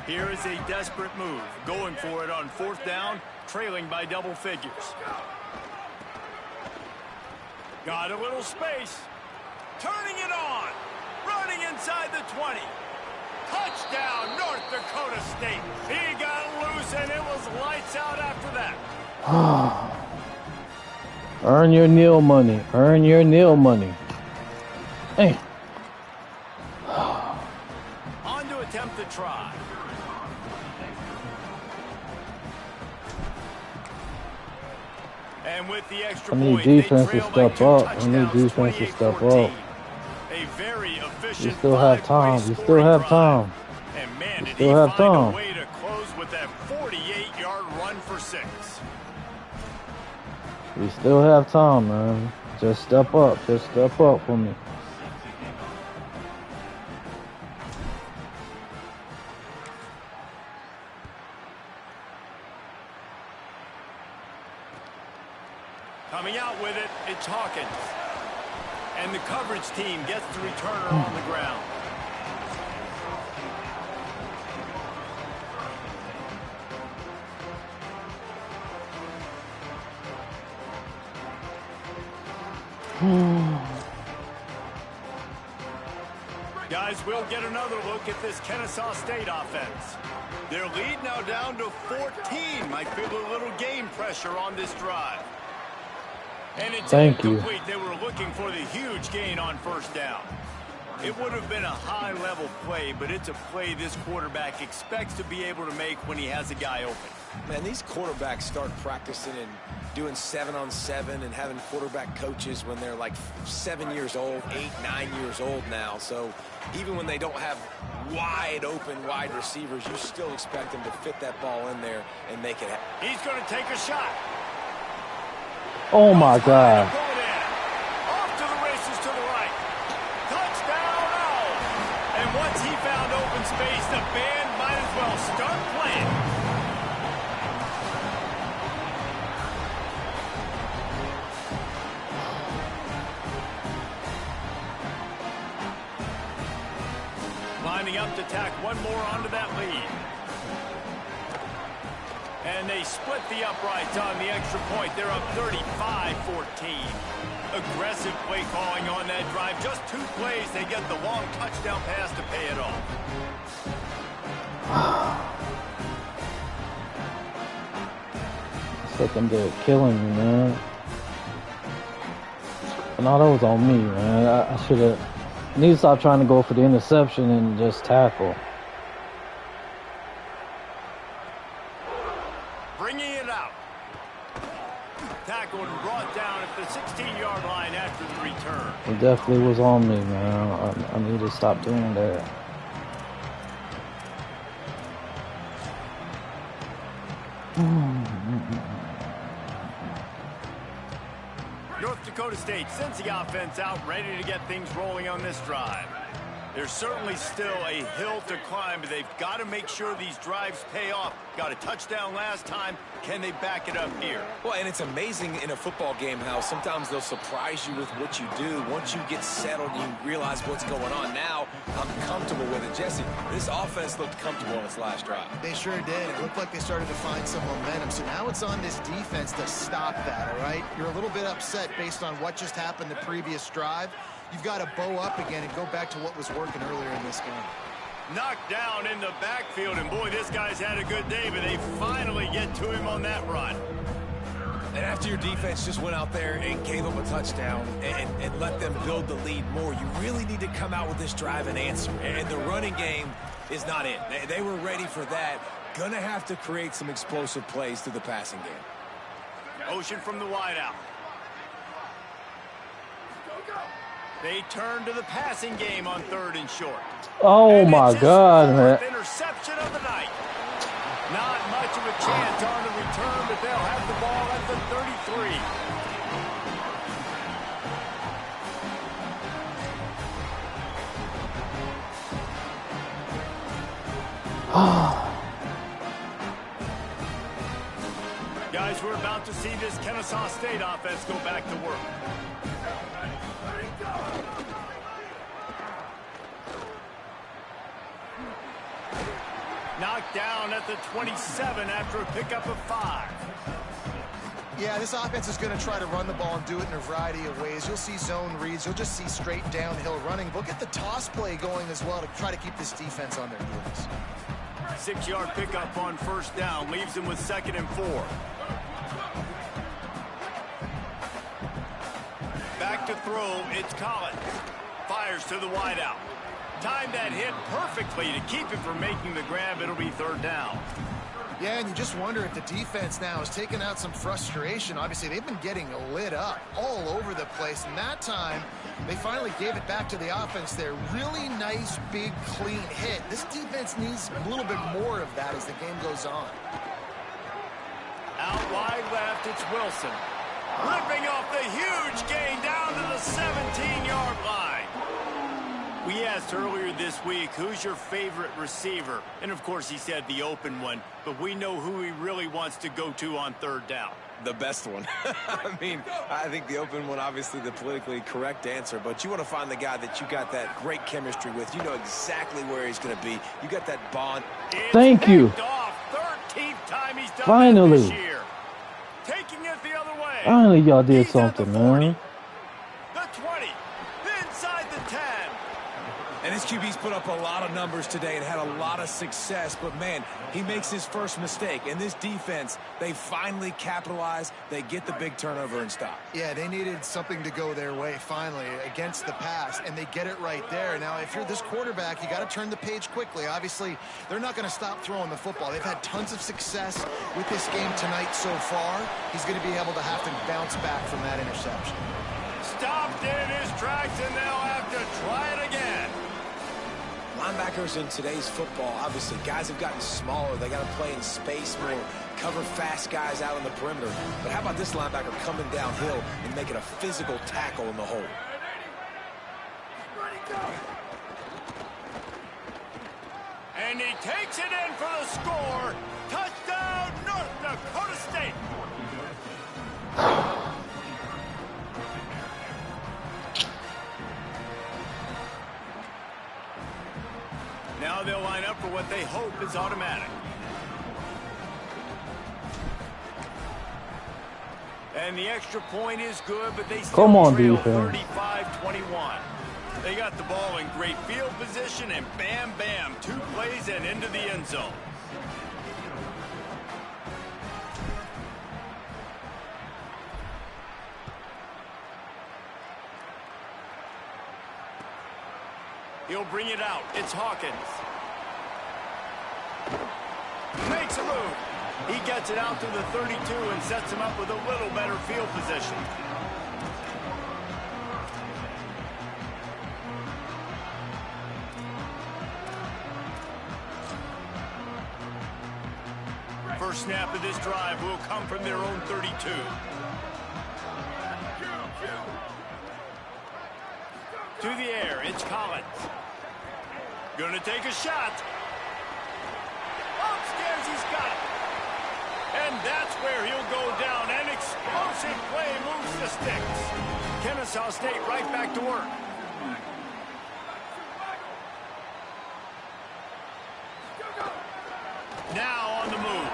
Here is a desperate move, going for it on 4th down, trailing by double figures. Got a little space. Turning it on. Running inside the 20. Touchdown, North Dakota State. He got loose, and it was lights out after that. Earn your nil money. Earn your nil money. Hey. On to attempt the try. And with the extra I need point, defense they to trail by step 2 up. I need touchdowns, defense to step 28-14. up. A very efficient We still have time. We still have time. And man, We did still he have find time. a way to close with that 48-yard run for 6. We still have time, man. Just step up. Just step up for me. Coming out with it, it's Hawkins. And the coverage team gets the returner on the ground. Guys, we'll get another look at this Kennesaw State offense. Their lead now down to 14. Might feel a little game pressure on this drive. And it's Thank you. incomplete. They were looking for the huge gain on first down. It would have been a high-level play, but it's a play this quarterback expects to be able to make when he has a guy open. Man, these quarterbacks start practicing and doing 7-on-7 and having quarterback coaches when they're like 7 years old, 8, 9 years old now. So even when they don't have wide open wide receivers, you still expect them to fit that ball in there and make it happen. He's going to take a shot. Oh my God. Off to the races to the right. Touchdown, Owl. And once he found open space, the band might as well start playing. Lining up to tack one more onto that lead. And they split the uprights on the extra point. They're up 35-14. Aggressive play calling on that drive. Just 2 plays, they get the long touchdown pass to pay it off. Second there killing me, man. No, that was on me, man. I should have. Need to stop trying to go for the interception and just tackle. Bringing it out. Tackled and brought down at the 16-yard line after the return. It definitely was on me, man. I need to stop doing that. North Dakota State sends the offense out, ready to get things rolling on this drive. There's certainly still a hill to climb, but they've got to make sure these drives pay off. Got a touchdown last time. Can they back it up here? Well, and it's amazing in a football game how sometimes they'll surprise you with what you do. Once you get settled, you realize what's going on. Now, I'm comfortable with it. Jesse, this offense looked comfortable on its last drive. They sure did. It looked like they started to find some momentum. So now it's on this defense to stop that, all right? You're a little bit upset based on what just happened the previous drive. You've got to bow up again and go back to what was working earlier in this game. Knocked down in the backfield, and boy, this guy's had a good day, but they finally get to him on that run. And after your defense just went out there and gave them a touchdown and let them build the lead more, you really need to come out with this drive and answer. And the running game is not it. They were ready for that. Gonna have to create some explosive plays through the passing game. Motion from the wideout. They turn to the passing game on 3rd and short. Oh my God, man. Interception of the night. Not much of a chance on the return, but they'll have the ball at the 33. Guys, we're about to see this Kennesaw State offense go back to work. Knocked down at the 27 after a pickup of 5. Yeah, this offense is going to try to run the ball and do it in a variety of ways. You'll see zone reads. You'll just see straight downhill running. We'll get the toss play going as well to try to keep this defense on their heels. 6-yard pickup on 1st down. Leaves them with 2nd and 4. Back to throw. It's Collins. Fires to the wideout. Timed that hit perfectly to keep him from making the grab. It'll be 3rd down. Yeah, and you just wonder if the defense now is taking out some frustration. Obviously, they've been getting lit up all over the place. And that time, they finally gave it back to the offense there. Really nice, big, clean hit. This defense needs a little bit more of that as the game goes on. Out wide left, it's Wilson. Ripping off the huge gain down to the 17-yard line. We asked earlier this week, who's your favorite receiver? And, of course, he said the open one. But we know who he really wants to go to on 3rd down. The best one. I mean, I think the open one, obviously the politically correct answer. But you want to find the guy that you got that great chemistry with. You know exactly where he's going to be. You got that bond. Thank you. Off. 13th time he's done Finally. this year. Taking it the other way. Finally, y'all did He's something, at the 40, man. The 20. Inside the 10. And his QB's put up up a lot of numbers today and had a lot of success, but man, he makes his first mistake. And this defense, they finally capitalize. They get the big turnover and stop. Yeah, they needed something to go their way finally against the pass, and they get it right there. Now, if you're this quarterback, you got to turn the page quickly. Obviously, they're not going to stop throwing the football. They've had tons of success with this game tonight so far. He's going to be able to have to bounce back from that interception. Stopped in his tracks, and they'll have to try it again. Linebackers in today's football, obviously, guys have gotten smaller. They got to play in space more, cover fast guys out on the perimeter. But how about this linebacker coming downhill and making a physical tackle in the hole? And he takes it in for the score. Touchdown, North Dakota State. Now they'll line up for what they hope is automatic. And the extra point is good, but they still trail 35-21. They got the ball in great field position, and bam, bam, 2 plays and into the end zone. He'll bring it out. It's Hawkins. Makes a move. He gets it out to the 32 and sets him up with a little better field position. First snap of this drive will come from their own 32. To the air, it's Collins. Gonna take a shot. Upstairs, he's got it. And that's where he'll go down. An explosive play moves the sticks. Kennesaw State right back to work. Now on the move.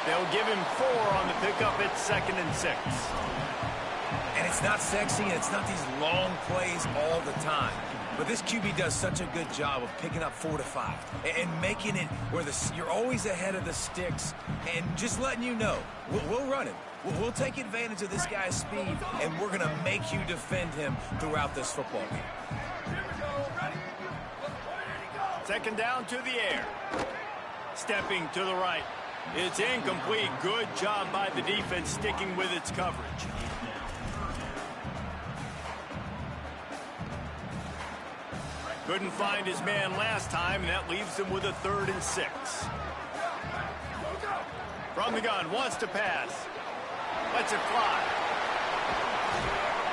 They'll give him 4 on the pickup. It's 2nd and 6. And it's not sexy, and it's not these long plays all the time. But this QB does such a good job of picking up 4 to 5 and making it where you're always ahead of the sticks and just letting you know, we'll run it. We'll take advantage of this guy's speed, and we're going to make you defend him throughout this football game. 2nd down to the air. Stepping to the right. It's incomplete. Good job by the defense sticking with its coverage. Couldn't find his man last time, and that leaves him with a 3rd and 6. From the gun, wants to pass. Lets it fly.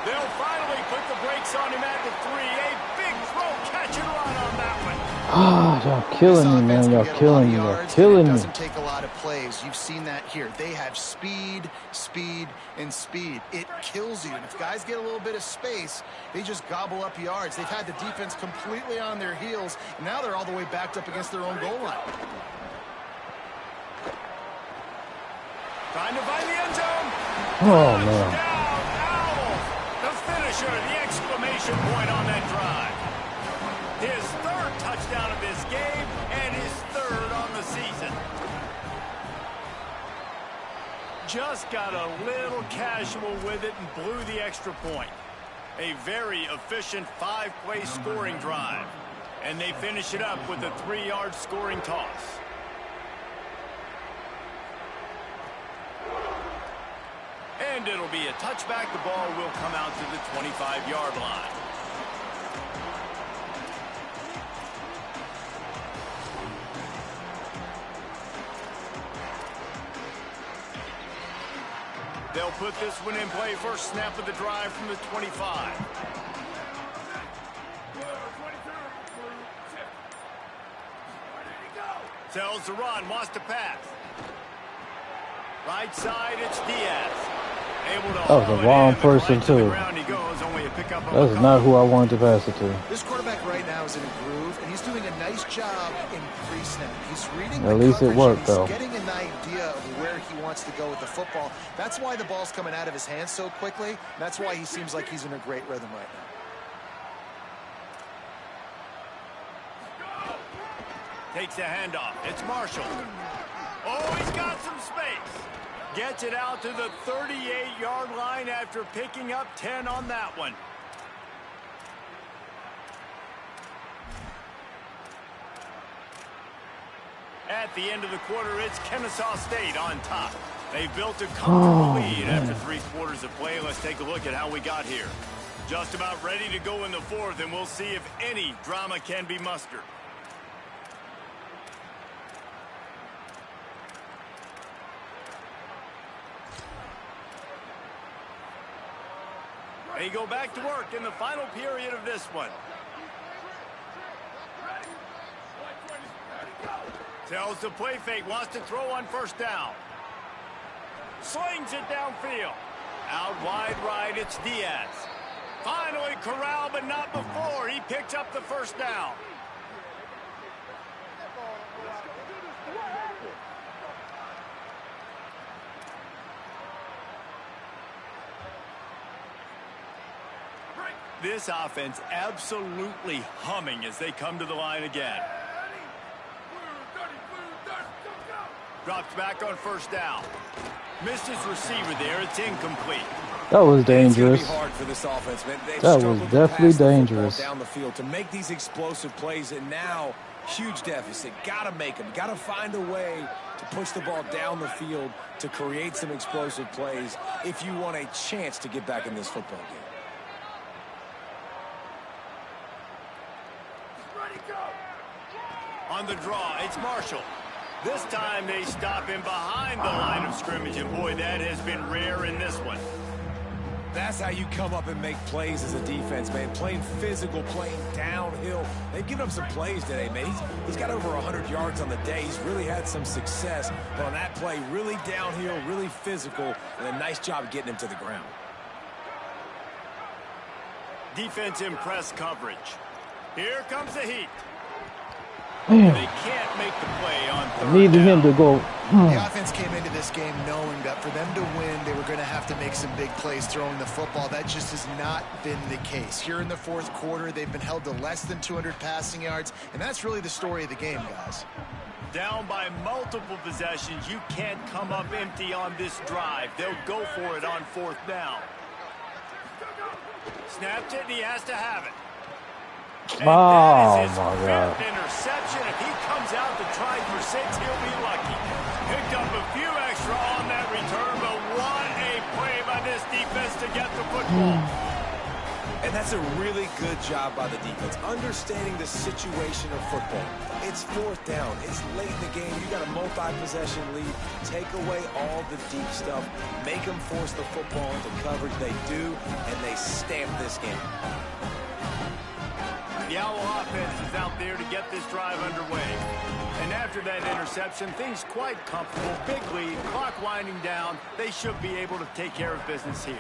They'll finally put the brakes on him at the 3. A big throw, catch and run on that one. Ah, y'all killing me, man. Y'all killing me. Y'all killing me. It doesn't take a lot of plays. You've seen that here. They have speed, speed, and speed. It kills you. And if guys get a little bit of space, they just gobble up yards. They've had the defense completely on their heels. And now they're all the way backed up against their own goal line. Trying to find the end zone. Oh, man. Down, Owls. The finisher, the exclamation point on that drive. His 3rd touchdown of this game and his 3rd on the season. Just got a little casual with it and blew the extra point. A very efficient 5-play scoring drive. And they finish it up with a 3-yard scoring toss. And it'll be a touchback. The ball will come out to the 25-yard line. They'll put this one in play. First snap of the drive from the 25. Tells the run, wants to pass. Right side, it's Diaz. That was the wrong person, too. That's not who I wanted to pass it to. This quarterback right now is in a groove, and he's doing a nice job in pre-snap. He's reading At least it worked, though. He's getting an idea of where he wants to go with the football. That's why the ball's coming out of his hands so quickly. That's why he seems like he's in a great rhythm right now. Takes a handoff. It's Marshall. Oh, he's got some space. Gets it out to the 38-yard line after picking up 10 on that one. At the end of the quarter, it's Kennesaw State on top. They built a comfortable lead after 3 quarters of play. Let's take a look at how we got here. Just about ready to go in the 4th, and we'll see if any drama can be mustered. They go back to work in the final period of this one. Tells the play fake, wants to throw on first down. Slings it downfield. Out wide right, it's Diaz. Finally corralled, but not before. He picks up the first down. This offense absolutely humming as they come to the line again. Drops back on first down. Missed his receiver there. It's incomplete. That was dangerous. It's gonna be hard for this offense, man. That was definitely dangerous. Down the field to make these explosive plays, and now huge deficit. Got to make them. Got to find a way to push the ball down the field to create some explosive plays if you want a chance to get back in this football game. On the draw, it's Marshall. This time they stop him behind the line of scrimmage, and boy, that has been rare in this one. That's how you come up and make plays as a defense, man. Playing physical, playing downhill. They've given up some plays today, man. He's got over 100 yards on the day. He's really had some success. But on that play, really downhill, really physical, and a nice job getting him to the ground. Defense in press coverage. Here comes the heat. Man. They can't make the play on third Needed down. him to go. The offense came into this game knowing that for them to win, they were going to have to make some big plays throwing the football. That just has not been the case. Here in the 4th quarter, they've been held to less than 200 passing yards, and that's really the story of the game, guys. Down by multiple possessions, you can't come up empty on this drive. They'll go for it on 4th down. Snapped it, and he has to have it. And that is his 5th interception. If he comes out to try for 6, he'll be lucky. Picked up a few extra on that return, but what a play by this defense to get the football. And that's a really good job by the defense, understanding the situation of football. It's 4th down. It's late in the game. You got a multi-possession lead. Take away all the deep stuff. Make them force the football into coverage. They do, and they stamp this game. The Owl offense is out there to get this drive underway. And after that interception, things quite comfortable. Big lead, clock winding down. They should be able to take care of business here.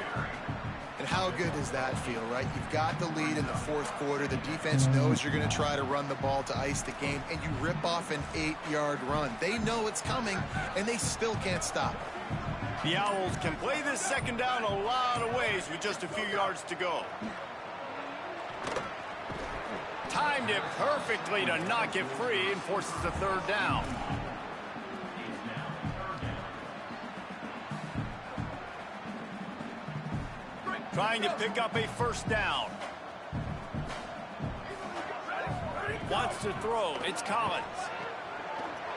And how good does that feel, right? You've got the lead in the 4th quarter. The defense knows you're going to try to run the ball to ice the game, and you rip off an 8-yard run. They know it's coming, and they still can't stop it. The Owls can play this 2nd down a lot of ways with just a few yards to go. Timed it perfectly to knock it free and forces the 3rd down. Trying to pick up a 1st down. Wants to throw. It's Collins.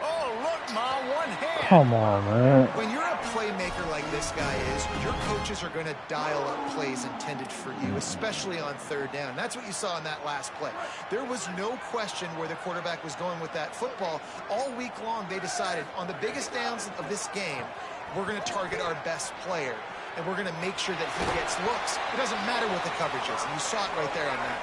Oh, look, Ma, one hand. Come on, man. When you're a playmaker like this guy is, your coaches are going to dial up plays intended for you, especially on 3rd down. That's what you saw in that last play. There was no question where the quarterback was going with that football. All week long, they decided on the biggest downs of this game, we're going to target our best player, and we're going to make sure that he gets looks. It doesn't matter what the coverage is, and you saw it right there on that.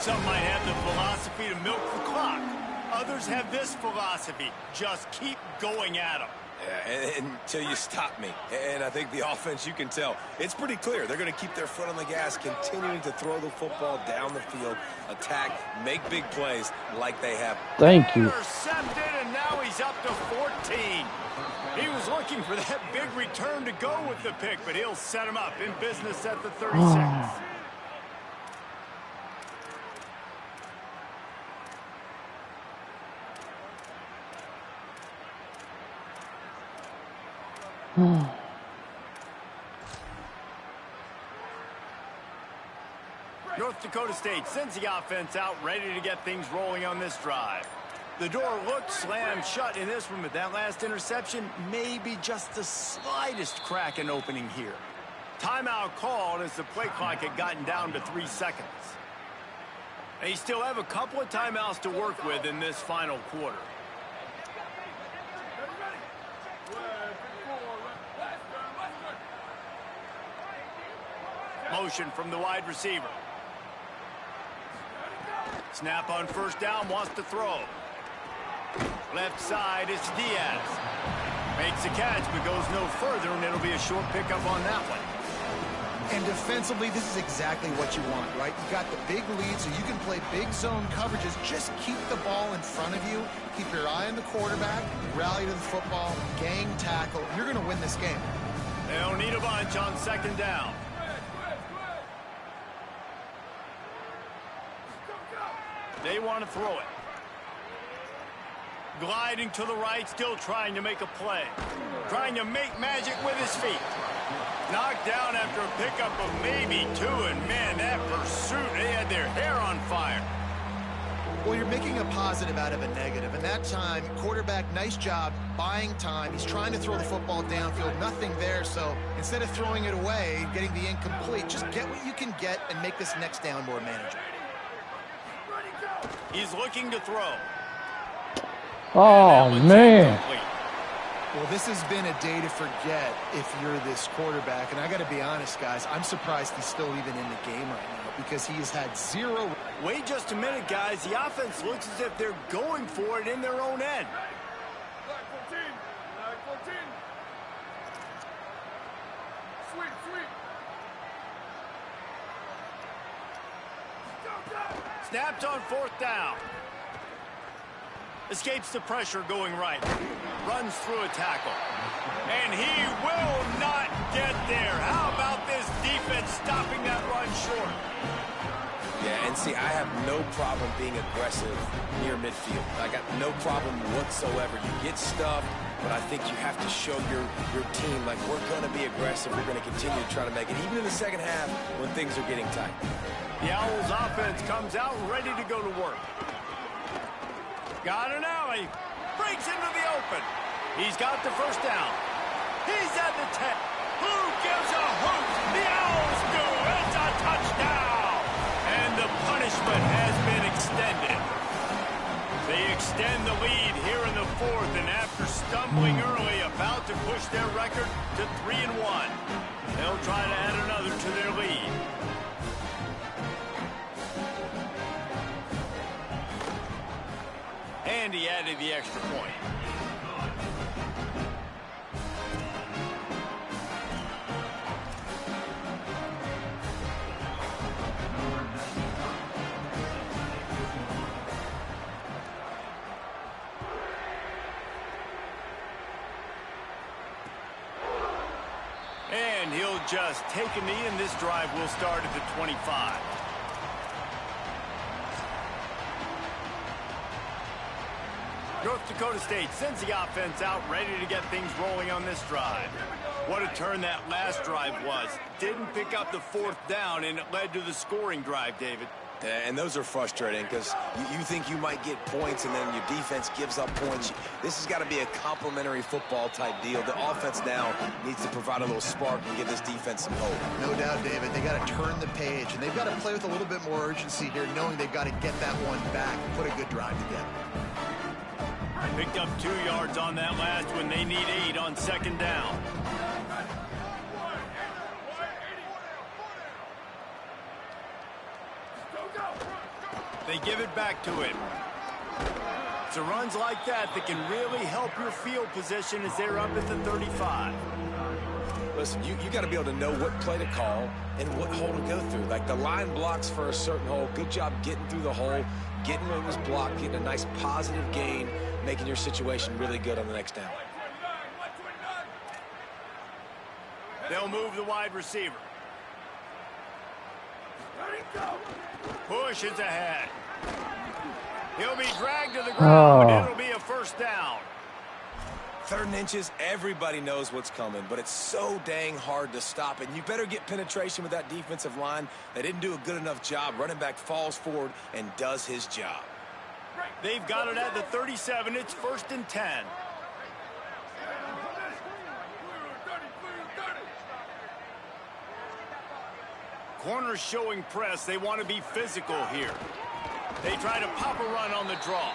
Some might have the philosophy to milk the clock. Others have this philosophy. Just keep going at them. Yeah, until you stop me. And I think the offense, you can tell, it's pretty clear. They're going to keep their foot on the gas, continuing to throw the football down the field, attack, make big plays like they have. Thank you. Intercepted, and now he's up to 14. He was looking for that big return to go with the pick, but he'll set him up in business at the 36. North Dakota State sends the offense out, ready to get things rolling on this drive. The door looked slammed shut in this one, but that last interception may be just the slightest crack in opening here. Timeout called as the play clock had gotten down to 3 seconds. They still have a couple of timeouts to work with in this final quarter. Motion from the wide receiver. Snap on first down, wants to throw. Left side, it's Diaz. Makes the catch, but goes no further, and it'll be a short pickup on that one. And defensively, this is exactly what you want, right? You got the big lead, so you can play big zone coverages. Just keep the ball in front of you. Keep your eye on the quarterback. Rally to the football. Gang tackle. You're going to win this game. They don't need a bunch on second down. They want to throw it. Gliding to the right, still trying to make a play. Trying to make magic with his feet. Knocked down after a pickup of maybe 2, and man, that pursuit, they had their hair on fire. Well, you're making a positive out of a negative, and that time, quarterback, nice job, buying time. He's trying to throw the football downfield, nothing there, so instead of throwing it away, getting the incomplete, just get what you can get and make this next down more manageable. He's looking to throw. Oh, man. Incomplete. Well, this has been a day to forget if you're this quarterback. And I got to be honest, guys, I'm surprised he's still even in the game right now because he has had 0. Wait just a minute, guys. The offense looks as if they're going for it in their own end. Black 14. Black 14. Sweet, sweet. Go, go. Snapped on fourth down. Escapes the pressure going right. Runs through a tackle. And he will not get there. How about this defense stopping that run short? Yeah, and see, I have no problem being aggressive near midfield. I got no problem whatsoever. You get stuffed, but I think you have to show your team, like, we're going to be aggressive. We're going to continue to try to make it, even in the second half when things are getting tight. The Owls offense comes out ready to go to work. Got an alley. Breaks into the open. He's got the first down. He's at the 10. Who gives a hoot? The Owls do. It's a touchdown. And the punishment has been extended. They extend the lead here in the fourth, and after stumbling early, about to push their record to 3-1. They'll try to add another to their lead. And he added the extra point. And he'll just take a knee, and this drive will start at the 25. North Dakota State sends the offense out, ready to get things rolling on this drive. What a turn that last drive was. Didn't pick up the fourth down, and it led to the scoring drive, David. And those are frustrating because you think you might get points and then your defense gives up points. This has got to be a complementary football type deal. The offense now needs to provide a little spark and give this defense some hope. No doubt, David. They got to turn the page, and they've got to play with a little bit more urgency here, knowing they've got to get that one back and put a good drive together. Picked up 2 yards on that last one. They need 8 on second down. They give it back to him. So runs like that can really help your field position as they're up at the 35. Listen, you got to be able to know what play to call and what hole to go through. Like the line blocks for a certain hole. Good job getting through the hole, getting what was blocked, getting a nice positive gain, making your situation really good on the next down. They'll move the wide receiver. Pushes ahead. He'll be dragged to the ground. It'll be a first down. 3rd and inches, everybody knows what's coming, but it's so dang hard to stop it. You better get penetration with that defensive line. They didn't do a good enough job. Running back falls forward and does his job. They've got it at the 37. It's 1st and 10. Corners showing press. They want to be physical here. They try to pop a run on the draw.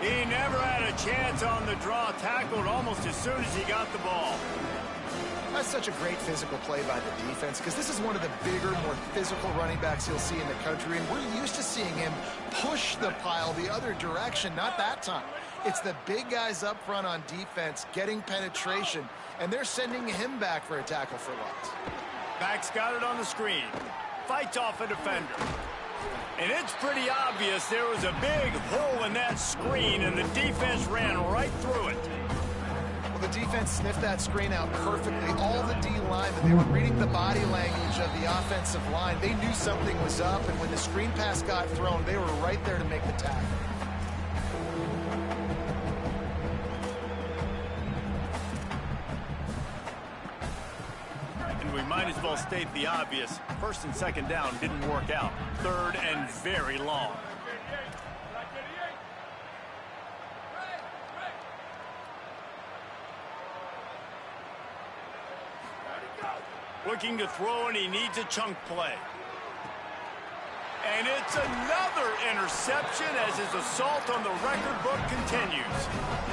He never had a chance on the draw. Tackled almost as soon as he got the ball. That's such a great physical play by the defense because this is one of the bigger, more physical running backs you'll see in the country, and we're used to seeing him push the pile the other direction. Not that time. It's the big guys up front on defense getting penetration, and they're sending him back for a tackle for loss. Back's got it on the screen. Fights off a defender. And it's pretty obvious there was a big hole in that screen, and the defense ran right through it. Well, the defense sniffed that screen out perfectly. All the D-linemen, they were reading the body language of the offensive line. They knew something was up, and when the screen pass got thrown, they were right there to make the tackle. And we might as well state the obvious. 1st and 2nd down didn't work out. 3rd and very long. Looking to throw, and he needs a chunk play. And it's another interception as his assault on the record book continues.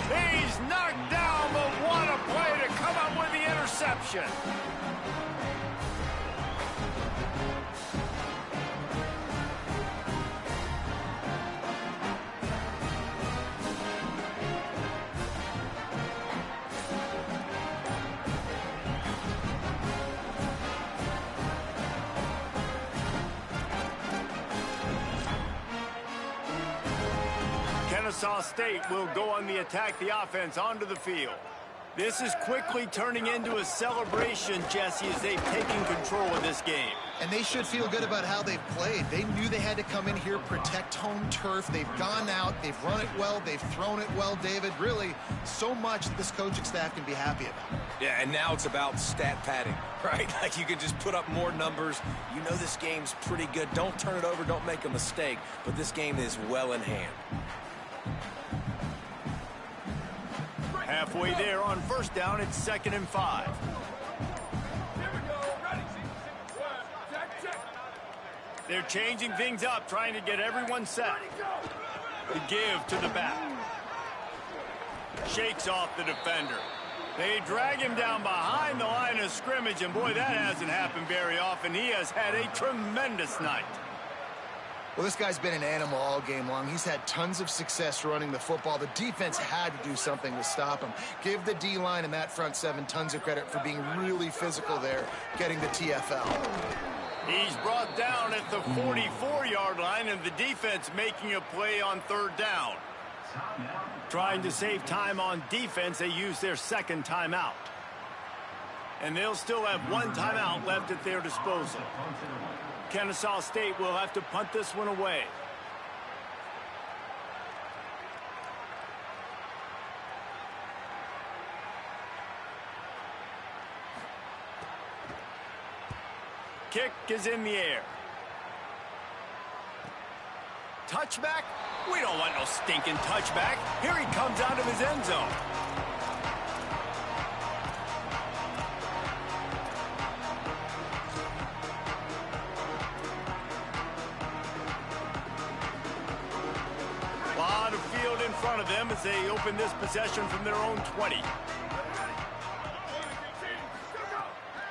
He's knocked down, but what a play to come up with the interception. Kennesaw State will go on the attack, the offense onto the field. This is quickly turning into a celebration, Jesse, as they've taken control of this game. And they should feel good about how they've played. They knew they had to come in here, protect home turf. They've gone out, they've run it well, they've thrown it well, David. Really, so much that this coaching staff can be happy about. Yeah, and now it's about stat padding, right? Like you can just put up more numbers. You know this game's pretty good. Don't turn it over, don't make a mistake. But this game is well in hand. Halfway there on 1st down, it's 2nd and 5. They're changing things up, trying to get everyone set. The give to the back. Shakes off the defender. They drag him down behind the line of scrimmage, and boy, that hasn't happened very often. He has had a tremendous night. Well, this guy's been an animal all game long. He's had tons of success running the football. The defense had to do something to stop him. Give the D-line and that front 7 tons of credit for being really physical there, getting the TFL. He's brought down at the 44-yard line, and the defense making a play on 3rd down. Trying to save time on defense, they use their 2nd timeout. And they'll still have 1 timeout left at their disposal. Kennesaw State will have to punt this one away. Kick is in the air. Touchback? We don't want no stinking touchback. Here he comes out of his end zone. Lot of field in front of them as they open this possession from their own 20.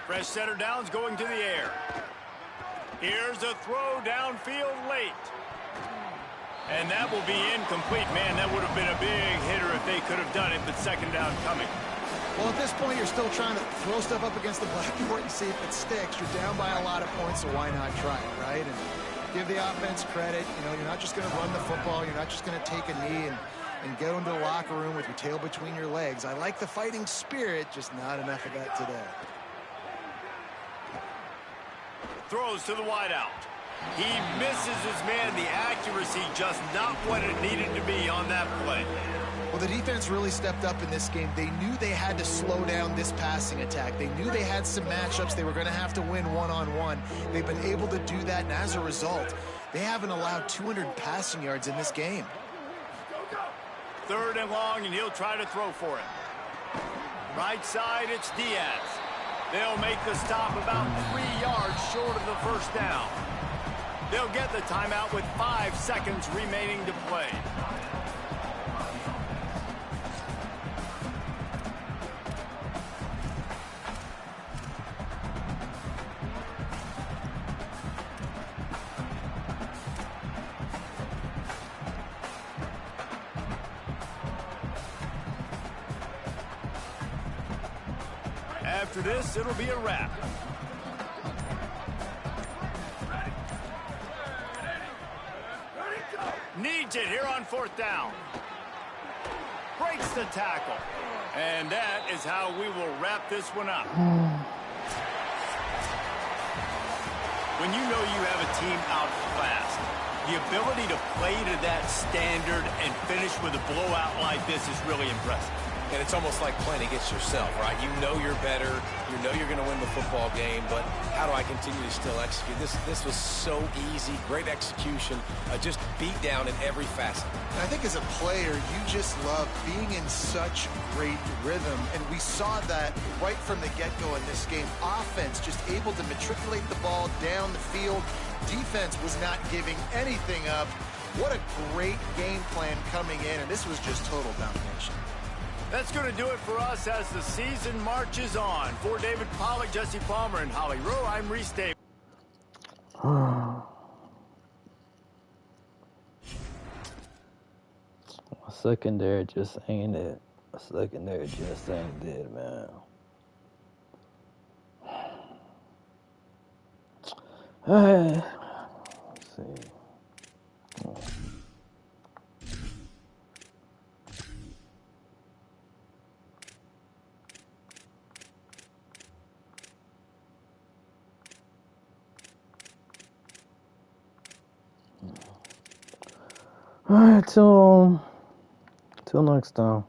Fresh center downs going to the air. Here's a throw downfield late. And that will be incomplete. Man, that would have been a big hitter if they could have done it, but 2nd down coming. Well, at this point, you're still trying to throw stuff up against the blackboard and see if it sticks. You're down by a lot of points, so why not try it, right? And give the offense credit. You know, you're not just going to run the football. You're not just going to take a knee and go into the locker room with your tail between your legs. I like the fighting spirit, just not enough of that today. Throws to the wideout. He misses his man. The accuracy just not what it needed to be on that play. Well, Well, the defense really stepped up in this game. They knew they had to slow down this passing attack. They knew they had some matchups they were going to have to win one-on-one. They've been able to do that, and as a result, they haven't allowed 200 passing yards in this game. 3rd and long, and he'll try to throw for it. Right side, it's Diaz. They'll make the stop about 3 yards short of the first down. They'll get the timeout with 5 seconds remaining to play. After this, it'll be a wrap. Needs it here on 4th down. Breaks the tackle. And that is how we will wrap this one up. When you know you have a team outclassed, the ability to play to that standard and finish with a blowout like this is really impressive. And it's almost like playing against yourself, right? You know you're better. You know you're going to win the football game, but how do I continue to still execute? This was so easy. Great execution. Just beat down in every facet. And I think as a player, you just love being in such great rhythm. And we saw that right from the get-go in this game. Offense just able to matriculate the ball down the field. Defense was not giving anything up. What a great game plan coming in, and this was just total domination. That's going to do it for us as the season marches on. For David Pollack, Jesse Palmer, and Holly Rowe, I'm Reese Davis. Secondary just ain't it. Secondary just ain't it, man. Hey, let's see. All right, till next time.